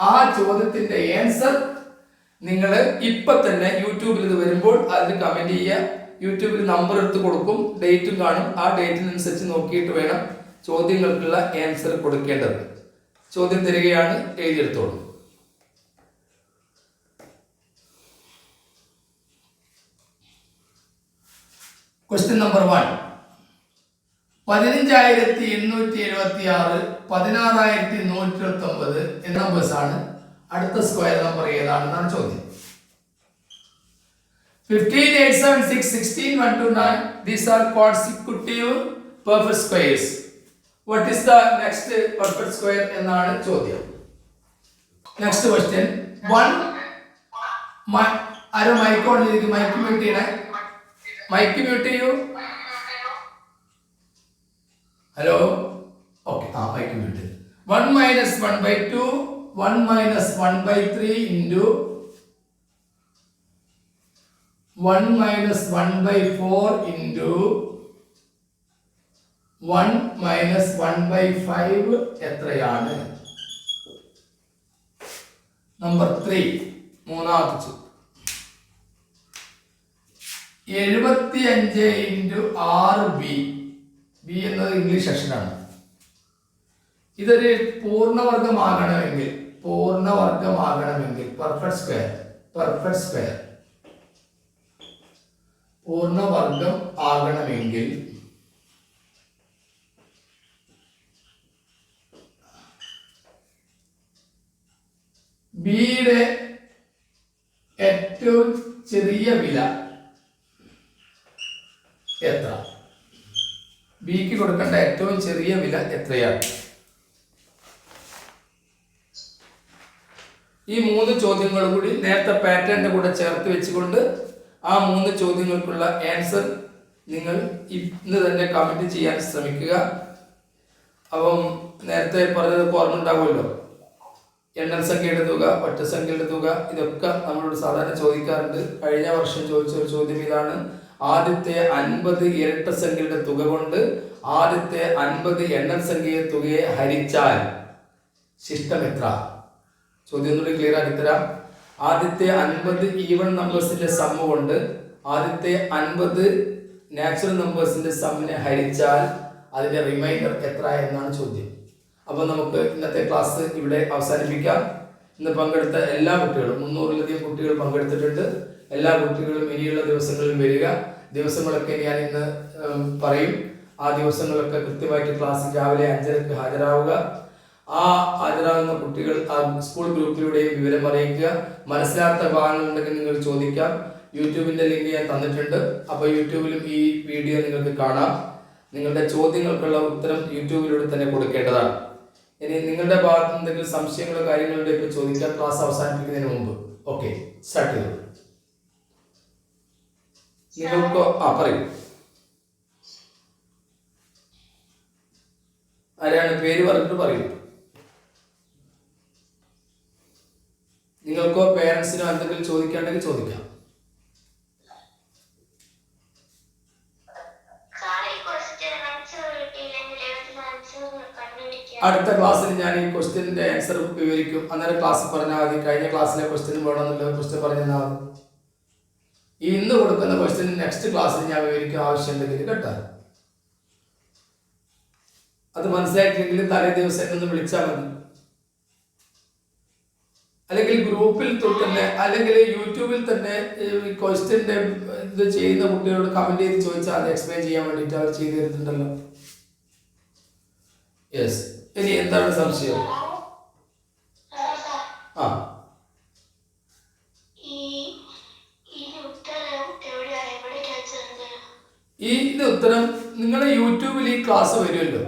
ആ ചോദ്യത്തിന്റെ ആൻസർ നിങ്ങൾ ഇപ്പം തന്നെ യൂട്യൂബിൽ ഇത് വരുമ്പോൾ അതിൽ കമൻറ്റ് ചെയ്യുക. യൂട്യൂബിൽ നമ്പർ എടുത്ത് കൊടുക്കും, ഡേറ്റും കാണും. ആ ഡേറ്റിനനുസരിച്ച് നോക്കിയിട്ട് വേണം ചോദ്യങ്ങൾക്കുള്ള ആൻസർ കൊടുക്കേണ്ടത്. ചോദ്യം തരികയാണ്, എഴുതിയെടുത്തോളൂ. Question number 1. 15,876 16,129 എന്ന നമ്പേഴ്സാണ്. അടുത്ത സ്ക്വയർ നമ്പർ ഏതാണെന്നാണ് ചോദ്യം. 15, 8, 7, 6, 16, 1, 2, 9. These are consecutive perfect squares. What is the next perfect square എന്നാണ് ചോദ്യം. Next question 1. ആരോ മൈക്ക് ഓൺ ചെയ്തിരിക്കും, മൈക്ക് മ്യൂട്ട് ചെയ്യണേ. മൈക്ക് മ്യൂട്ട് ചെയ്യൂ. Hello, okay, mike mute. 1 minus 1/2 1 minus 1/3 into 1 minus 1/4 into 1 minus 1/5 എത്രയാണ്? Number 3, മൂന്നാമത്തെ ചോദ്യം. 75 into 6b. ബി എന്നത് ഇംഗ്ലീഷ് അക്ഷരമാണ്. ഇതൊരു പൂർണ്ണവർഗമാകണമെങ്കിൽ പെർഫെക്റ്റ് സ്ക്വയർ പൂർണ്ണവർഗം ആകണമെങ്കിൽ ബിയുടെ ഏറ്റവും ചെറിയ വില എത്ര? ബിക്ക് കൊടുക്കേണ്ട ഏറ്റവും ചെറിയ വില എത്രയാണ്? ഈ 3 ചോദ്യങ്ങളും കൂടി നേരത്തെ പാറ്റേണിന്റെ കൂടെ ചേർത്ത് വെച്ചുകൊണ്ട് ആ 3 ചോദ്യങ്ങൾക്കുള്ള ആൻസർ നിങ്ങൾ ഇന്ന് തന്നെ കമന്റ് ചെയ്യാൻ ശ്രമിക്കുക. അപ്പം നേരത്തെ പറഞ്ഞത് ഓർമ്മ ഉണ്ടാവുമല്ലോ, എണ്ണൽ സംഖ്യയുടെ തുക, ഒറ്റസംഖ്യയുടെ തുക, ഇതൊക്കെ നമ്മളോട് സാധാരണ ചോദിക്കാറുണ്ട്. കഴിഞ്ഞ വർഷം ചോദിച്ച ഒരു ചോദ്യം ഇതാണ്. ആദ്യത്തെ 50 ഇരട്ട സംഖ്യയുടെ തുക കൊണ്ട് ആദ്യത്തെ 50 എണ്ണൽ സംഖ്യയുടെ തുകയെ ഹരിച്ചാൽ ശിഷ്ടം എത്ര? ചോദ്യം ഒന്നുകൂടി ക്ലിയർ ആക്കി തരാം. ആദ്യത്തെ 50 ഈവൺ നമ്പേഴ്സിന്റെ സമ്മ് കൊണ്ട് ആദ്യത്തെ 50 നാച്ചുറൽ നമ്പേഴ്സിന്റെ സമ്മിനെ ഹരിച്ചാൽ അതിന്റെ റിമൈൻഡർ എത്ര എന്നാണ് ചോദ്യം. അപ്പോൾ നമുക്ക് ഇന്നത്തെ ക്ലാസ് ഇവിടെ അവസാനിപ്പിക്കാം. ഇന്ന് പങ്കെടുത്ത എല്ലാ കുട്ടികളും, 300-ലധികം കുട്ടികൾ പങ്കെടുത്തിട്ടുണ്ട്. എല്ലാ കുട്ടികളും ഇനിയുള്ള ദിവസങ്ങളിൽ വരിക. ദിവസങ്ങളൊക്കെ ഞാൻ ഇന്ന് പറയും. ആ ദിവസങ്ങളൊക്കെ കൃത്യമായിട്ട് ക്ലാസ്സിൽ രാവിലെ 5:30 ഹാജരാവുക. ആ ഹാജരാകുന്ന കുട്ടികൾ ആ സ്കൂൾ ഗ്രൂപ്പിലൂടെയും വിവരം അറിയിക്കുക. മനസ്സിലാത്ത ഭാഗങ്ങളുണ്ടെങ്കിൽ നിങ്ങൾ ചോദിക്കാം. യൂട്യൂബിന്റെ ലിങ്ക് ഞാൻ തന്നിട്ടുണ്ട്. അപ്പോൾ യൂട്യൂബിലും ഈ വീഡിയോ നിങ്ങൾക്ക് കാണാം. നിങ്ങളുടെ ചോദ്യങ്ങൾക്കുള്ള ഉത്തരം യൂട്യൂബിലൂടെ തന്നെ കൊടുക്കേണ്ടതാണ്. ഇനി നിങ്ങളുടെ ഭാഗത്ത് എന്തെങ്കിലും സംശയങ്ങളോ കാര്യങ്ങളോ ഇപ്പോൾ ചോദിക്കാം ക്ലാസ് അവസാനിപ്പിക്കുന്നതിന് മുമ്പ്. ഓക്കെ, സ്റ്റാർട്ട് ചെയ്തു. നിങ്ങൾക്ക് പറയൂ. ആരാണ്? പേര് പറഞ്ഞിട്ട് പറയൂ. നിങ്ങൾക്കോ പേരൻസിനോ എന്തെങ്കിലും ചോദിക്കാണ്ടെങ്കിൽ ചോദിക്കാം. അടുത്ത ക്ലാസ്സിൽ ഞാൻ ഈ ക്വസ്റ്റ്യൻ്റെ ആൻസർ വിവരിക്കും. അന്നേരം ക്ലാസ് പറഞ്ഞാൽ മതി. കഴിഞ്ഞ ക്ലാസ്സിലെ ക്വസ്റ്റ്യൻ വേണമെന്നുള്ള ക്വസ്റ്റ്യൻ പറഞ്ഞാൽ മതി. ഇന്ന് കൊടുക്കുന്ന ക്വസ്റ്റ്യൻ നെക്സ്റ്റ് ക്ലാസ്സിൽ ഞാൻ വിവരിക്കാൻ ആവശ്യമുണ്ടെങ്കിൽ കേട്ടോ. അത് മനസ്സിലായിട്ടില്ലെങ്കിൽ തലേ ദിവസം എന്നൊന്ന് വിളിച്ചാൽ മതി. അല്ലെങ്കിൽ ഗ്രൂപ്പിൽ തന്നെ അല്ലെങ്കിൽ യൂട്യൂബിൽ തന്നെ ക്വസ്റ്റ്യൻ്റെ ഇത് ചെയ്യുന്ന കുട്ടികളോട് കമന്റ് ചെയ്ത് ചോദിച്ചാൽ അത് എക്സ്പ്ലെയിൻ ചെയ്യാൻ വേണ്ടിയിട്ട് അവർ ചെയ്തു തരുന്നുണ്ടല്ലോ. യെസ്, ഇനി എന്താണ് സംശയം? ആ, ഇതിന്റെ ഉത്തരം നിങ്ങളുടെ യൂട്യൂബിൽ ഈ ക്ലാസ് വരുമല്ലോ.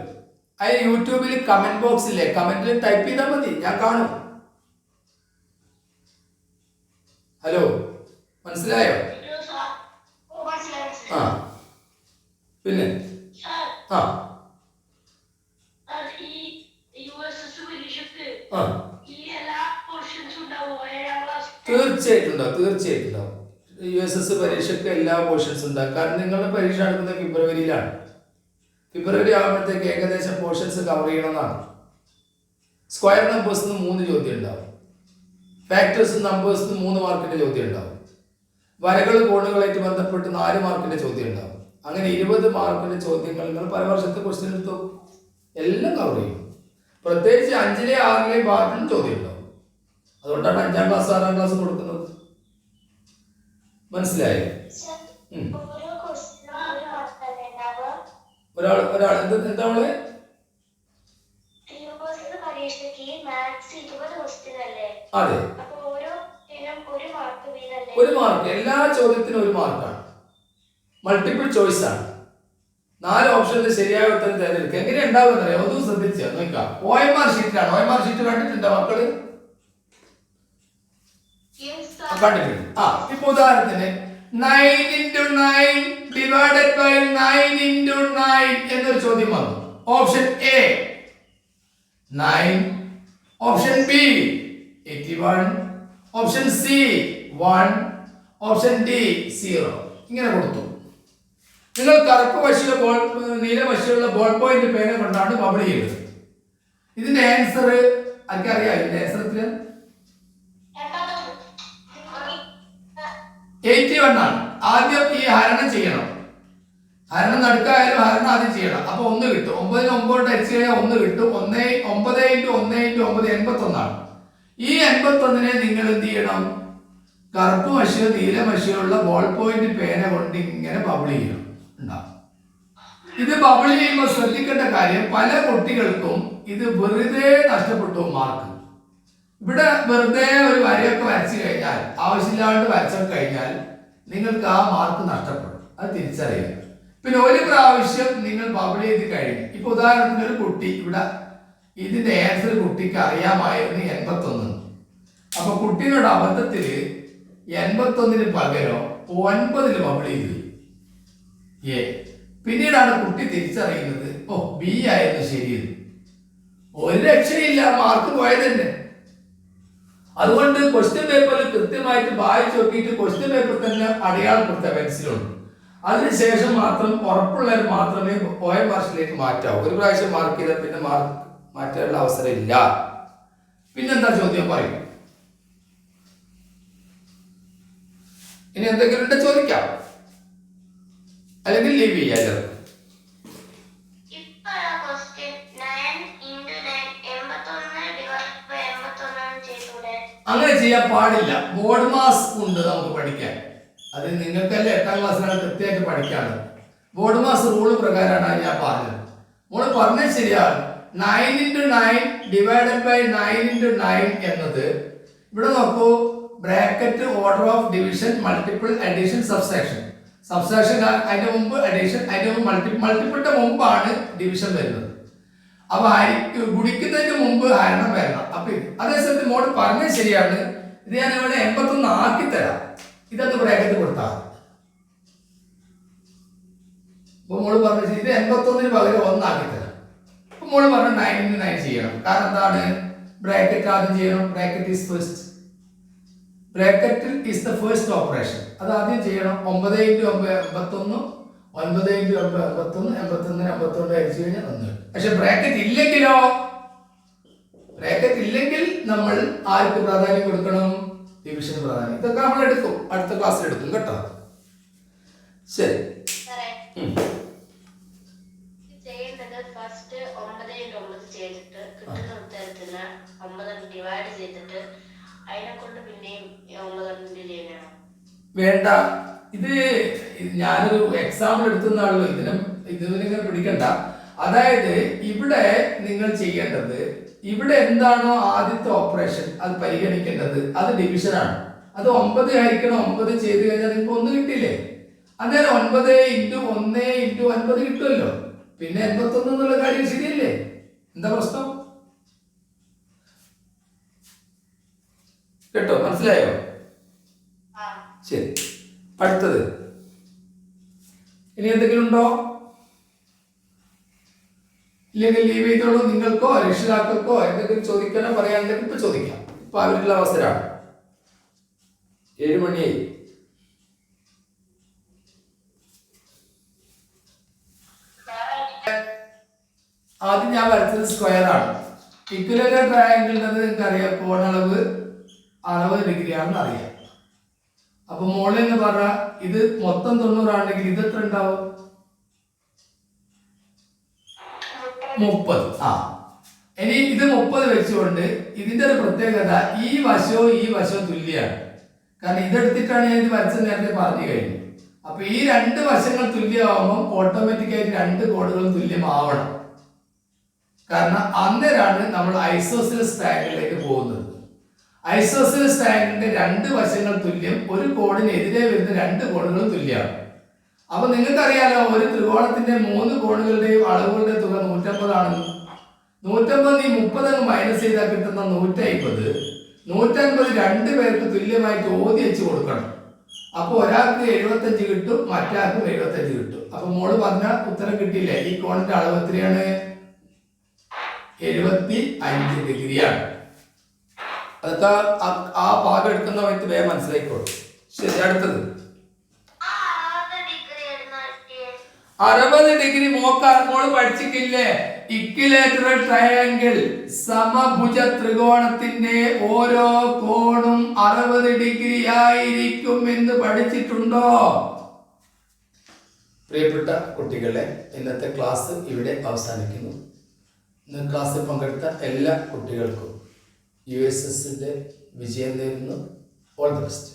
അതിന് യൂട്യൂബിൽ കമന്റ് ബോക്സ് ഇല്ലേ, കമന്റിൽ ടൈപ്പ് ചെയ്താൽ മതി, ഞാൻ കാണും. ഹലോ, മനസ്സിലായോ? ആ, പിന്നെ തീർച്ചയായിട്ടും ഉണ്ടാവും. USS പരീക്ഷയ്ക്ക് എല്ലാ പോർഷൻസും ഉണ്ടാകും. കാരണം നിങ്ങളുടെ പരീക്ഷ നടക്കുന്നത് ഫെബ്രുവരിയിലാണ്. ഫെബ്രുവരി ആകുമ്പോഴത്തേക്ക് ഏകദേശം പോർഷൻസ് കവർ ചെയ്യണമെന്നാണ്. സ്ക്വയർ നമ്പേഴ്സിൽ നിന്ന് 3 ചോദ്യം ഉണ്ടാവും. ഫാക്ടേഴ്സും നമ്പേഴ്സും 3 മാർക്കിന്റെ ചോദ്യം ഉണ്ടാവും. വരകൾ കോണുകളായിട്ട് ബന്ധപ്പെട്ട് 4 മാർക്കിന്റെ ചോദ്യം ഉണ്ടാവും. അങ്ങനെ 20 മാർക്കിന്റെ ചോദ്യങ്ങൾ നിങ്ങൾ പല വർഷത്തെ ക്വസ്റ്റ്യൻ എടുത്തു എല്ലാം കവർ ചെയ്യും. പ്രത്യേകിച്ച് 5ലെ 6ലെ ഭാഗത്തും ചോദ്യം ഉണ്ടാവും. അതുകൊണ്ടാണ് 5ാം ക്ലാസ് 6ാം ക്ലാസ് കൊടുക്കുന്നത്. മനസ്സിലായോ? ഓരോ ക്വസ്റ്റ്യനും ഒരു മാർക്കല്ലേ ഉണ്ടാവുക? ഒരാൾ എന്താ അവള് പരീക്ഷയ്ക്ക് മാത്സ് 20 ക്വസ്റ്റ്യൻ അല്ലേ? അതെ, അപ്പൊ ഓരോ ക്വസ്റ്റ്യനും ഒരു മാർക്ക് വീതല്ലേ? 1 മാർക്ക്. എല്ലാ ചോദ്യത്തിനും 1 മാർക്കാണ്. മൾട്ടിപ്പിൾ ചോയ്സ് ആണ്. 4 ഓപ്ഷനിൽ ശരിയായ ഉത്തരം തിരഞ്ഞെടുക്കുക. എങ്ങനെ ഉണ്ടാവുമെന്ന് അറിയാം. ഒന്നും ശ്രദ്ധിച്ചാൽ നോക്കാം. OMR ഷീറ്റിലാണ്. OMR ഷീറ്റ് കണ്ടിട്ടുണ്ടോ മക്കള്? കണ്ടിട്ടുണ്ട്. ഇപ്പൊ ഉദാഹരണത്തിന് 9 into 9 divided by 9 into 9 എന്നൊരു ചോദ്യം വന്നു. Option A 9, option B 81, option C 1, option D 0. ഇങ്ങനെ കൊടുത്തു. നിങ്ങൾ കറുപ്പ് വശിയുള്ള നീല വശിയുള്ള ബോൾ പോയിന്റ് പേന കൊണ്ടാണ് ബബിൾ ചെയ്തത്. ഇതിന്റെ ആൻസർ ആർക്കറിയാം? ഇതിന്റെ ആൻസർ 81 ആണ്. ആദ്യം ഈ ഹരണം ചെയ്യണം. ഹരണം നടുക്കായാലും ഹരണം ആദ്യം ചെയ്യണം. അപ്പൊ 1 കിട്ടും. 9 9 അടിച്ചു കഴിഞ്ഞാൽ 1 കിട്ടും. 9 × 1 × 9 81 ആണ്. ഈ 81നെ നിങ്ങൾ എന്ത് ചെയ്യണം? കറുപ്പ് മഷിയോ നീല മഷിയോ ഉള്ള ബോൾ പോയിന്റ് പേന കൊണ്ട് ഇങ്ങനെ ബബിൾ ചെയ്യണം. ഉണ്ടാവും. ഇത് ബബിൾ ചെയ്യുമ്പോൾ ശ്രദ്ധിക്കേണ്ട കാര്യം, പല കുട്ടികൾക്കും ഇത് വെറുതെ നഷ്ടപ്പെട്ടു മാർക്ക്. ഇവിടെ വെറുതെ ഒരു വരയൊക്കെ വരച്ചു കഴിഞ്ഞാൽ, ആവശ്യമില്ലാണ്ട് വരച്ചു കഴിഞ്ഞാൽ നിങ്ങൾക്ക് ആ മാർക്ക് നഷ്ടപ്പെടും. അത് തിരിച്ചറിയുക. പിന്നെ ഒരു പ്രാവശ്യം നിങ്ങൾ ബബിൾ ചെയ്ത് കഴിഞ്ഞു. ഇപ്പൊ ഉദാഹരണത്തിന് ഒരു കുട്ടി ഇവിടെ ഇതിന്റെ ആൻസർ കുട്ടിക്ക് അറിയാമായിരുന്നു 81. അപ്പൊ കുട്ടിയുടെ അബദ്ധത്തില് 81ന് പകരം 9 ബബിൾ ചെയ്തു. പിന്നീടാണ് കുട്ടി തിരിച്ചറിയുന്നത് ബി ആയിരുന്നു ശരിയെന്ന്. ഒരു രക്ഷയില്ല, മാർക്ക് പോയത് തന്നെ. അതുകൊണ്ട് ക്വസ്റ്റ്യൻ പേപ്പറിൽ കൃത്യമായിട്ട് വായിച്ചു നോക്കിയിട്ട് ക്വസ്റ്റ്യൻ പേപ്പർ തന്നെ അടയാളപ്പെടുത്ത പെൻസിലുണ്ട്. അതിനുശേഷം മാത്രം ഉറപ്പുള്ളവർ മാത്രമേ OMR ഷീറ്റിലേക്ക് മാറ്റാവൂ. ഒരു പ്രാവശ്യം മാർക്ക് ചെയ്താൽ പിന്നെ മാർക്ക് മാറ്റാനുള്ള അവസരം ഇല്ല. പിന്നെന്താ ചോദ്യം പറയും? ഇനി എന്തെങ്കിലും ഉണ്ടെ ചോദിക്കാം, അല്ലെങ്കിൽ ലീവ് ചെയ്യാം. അങ്ങനെ ചെയ്യാൻ പാടില്ല. ബോർഡ് മാസ് ഉണ്ട് നമുക്ക് പഠിക്കാൻ. അത് നിങ്ങൾക്കല്ലേ 8ാം ക്ലാസ്സിലാണ് കൃത്യമായിട്ട് പഠിക്കാണ്. ബോർഡ് മാസ് റൂൾ പ്രകാരമാണ് ഞാൻ പറഞ്ഞത്. മോള് പറഞ്ഞത് ശരിയാണ്. 9 × 9 divided by 9 × 9 എന്നത് ഇവിടെ നോക്കൂ. Bracket order of division multiple addition subtraction. Subtraction അതിന്റെ മുമ്പ് അഡീഷൻ, അതിന്റെ മുമ്പ് മൾട്ടിപ്പിളിന്റെ മുമ്പാണ് ഡിവിഷൻ വരുന്നത്. അപ്പൊ ഗുണിക്കുന്നതിന് മുമ്പ് ഹരണം വരണം. അപ്പൊ അതേസമയത്ത് മോഡ് പറഞ്ഞത് ശരിയാണ്. ഇത് ഞാൻ ഇവിടെ 81 ആക്കി തരാം. ഇതൊക്കെ ബ്രാക്കറ്റ് കൊടുത്താൽ മോള് പറഞ്ഞ ഇത് 81ന് പകരം 1 ആക്കി തരാം. അപ്പൊ മോള് പറഞ്ഞ 9 × 9 ചെയ്യണം. കാരണം എന്താണ്? ബ്രാക്കറ്റ് ആദ്യം ചെയ്യണം. Bracket is first. Bracket is the first operation. അത് ആദ്യം ചെയ്യണം. 9 × 9 81, 9 × 9 81, 81 81 അടിച്ചു കഴിഞ്ഞാൽ 1. പക്ഷെ ബ്രാക്കറ്റ് ഇല്ലെങ്കിലോ? ബ്രാക്കറ്റ് ഇല്ലെങ്കിൽ നമ്മൾ ആർക്ക് പ്രാധാന്യം കൊടുക്കണം? ഡിവിഷന് പ്രാധാന്യം. ഇതൊക്കെ നമ്മൾ എടുക്കും, അടുത്ത ക്ലാസ്സിൽ എടുക്കും കേട്ടോ. ശരി. ചെയ്യേണ്ടത് ഫസ്റ്റ് 9 × 9 ചെയ്തിട്ട് കിട്ടുന്ന ഉത്തരത്തിന് 9 ഡിവൈഡ് ചെയ്തിട്ട് അതിനെ കൊണ്ട് പിന്നെയും 9 ചെയ്യണം. വേണ്ട, ഇത് ഞാനൊരു എക്സാമ്പിൾ എടുത്തുന്നാണല്ലോ. ഇതിനെ പിടിക്കണ്ട. അതായത് ഇവിടെ നിങ്ങൾ ചെയ്യേണ്ടത്, ഇവിടെ എന്താണോ ആദ്യത്തെ ഓപ്പറേഷൻ അത് പരിഗണിക്കേണ്ടത്, അത് ഡിവിഷനാണ്. അത് 9 ഹരിക്കണം 9 ചെയ്ത് കഴിഞ്ഞാൽ നിങ്ങൾക്ക് 1 കിട്ടിയില്ലേ? അന്നേരം 9 × 1 × 9 കിട്ടുമല്ലോ. പിന്നെ 81 എന്നുള്ള കാര്യം ശരിയല്ലേ? എന്താ പ്രശ്നം? കേട്ടോ, മനസ്സിലായോ? ശരി. അടുത്തത് ഇനി എന്തെങ്കിലും ഉണ്ടോ? ഇല്ലെങ്കിൽ ലീവ് ചെയ്തോളൂ. നിങ്ങൾക്കോ രക്ഷിതാക്കൾക്കോ എന്തെങ്കിലും ചോദിക്കാനോ പറയാനുണ്ടെങ്കിൽ ഇപ്പൊ ചോദിക്കാം. ഇപ്പൊ അവരുള്ള അവസരമാണ്. 7 മണിയായി. ആദ്യം ഞാൻ വരച്ചത് സ്ക്വയർ ആണ്. ഇക്വലേറ്റർ ട്രയാങ്കിളിന്റെ നിങ്ങൾക്ക് അറിയാം, കോണളവ് 60 ഡിഗ്രി ആണെന്ന് അറിയാം. അപ്പൊ മോളിൽ നിന്ന് പറഞ്ഞ ഇത് മൊത്തം 90 ആണെങ്കിൽ ഇത് എത്ര ഉണ്ടാവും? 30. ഇനി ഇത് 30 വെച്ചുകൊണ്ട് ഇതിന്റെ ഒരു പ്രത്യേകത, ഈ വശവും തുല്യമാണ്. കാരണം ഇതെടുത്തിട്ടാണ് ഞാൻ ഇത് വരച്ചത് നേരത്തെ പറഞ്ഞു കഴിഞ്ഞു. അപ്പൊ ഈ രണ്ട് വശങ്ങൾ തുല്യമാകുമ്പോൾ ഓട്ടോമാറ്റിക്കായിട്ട് രണ്ട് കോണുകളും തുല്യമാവണം. കാരണം അന്നേരമാണ് നമ്മൾ ഐസോസിലസ് ട്രയാങ്കിളിലേക്ക് പോകുന്നത്. ഐസോസിലസ് ട്രയാങ്കിളിന്റെ രണ്ട് വശങ്ങൾ തുല്യം, ഒരു കോണിനെതിരെ വരുന്ന രണ്ട് കോണുകളും തുല്യമാണ്. അപ്പൊ നിങ്ങൾക്കറിയാലോ, ഒരു ത്രികോണത്തിന്റെ 3 കോണുകളുടെയും അളവുകളുടെ തുക 150 ആണെന്ന്. 150 ഈ 30 മൈനസ് ചെയ്താൽ കിട്ടുന്ന 150. 150 രണ്ട് പേർക്ക് തുല്യമായിട്ട് ഓതി വെച്ച് കൊടുക്കണം. അപ്പൊ ഒരാൾക്ക് 75 കിട്ടും, മറ്റാൾക്കും 75 കിട്ടും. അപ്പൊ മോള് പറഞ്ഞ ഉത്തരം കിട്ടിയില്ലേ? ഈ കോണിന്റെ അളവ് എത്രയാണ്? 75 ഡിഗ്രിയാണ്. അതൊക്കെ ആ ഭാഗം എടുക്കുന്ന സമയത്ത് വേഗം മനസ്സിലായിക്കോളൂ. ശരി, അടുത്തത് 60 ഡിഗ്രി മോള് പഠിച്ചിട്ടില്ലേ? ഇക്വിലേറ്ററൽ ട്രയാങ്കിൾ, സമഭുജ ത്രികോണത്തിന്റെ ഓരോ കോണും 60 ഡിഗ്രി ആയിരിക്കും എന്ന് പഠിച്ചിട്ടുണ്ടോ? പ്രിയപ്പെട്ട കുട്ടികളെ, ഇന്നത്തെ ക്ലാസ് ഇവിടെ അവസാനിക്കുന്നു. ഇന്ന് ക്ലാസ്സിൽ പങ്കെടുത്ത എല്ലാ കുട്ടികൾക്കും USSന്റെ വിജയം നേരുന്നു. All the best.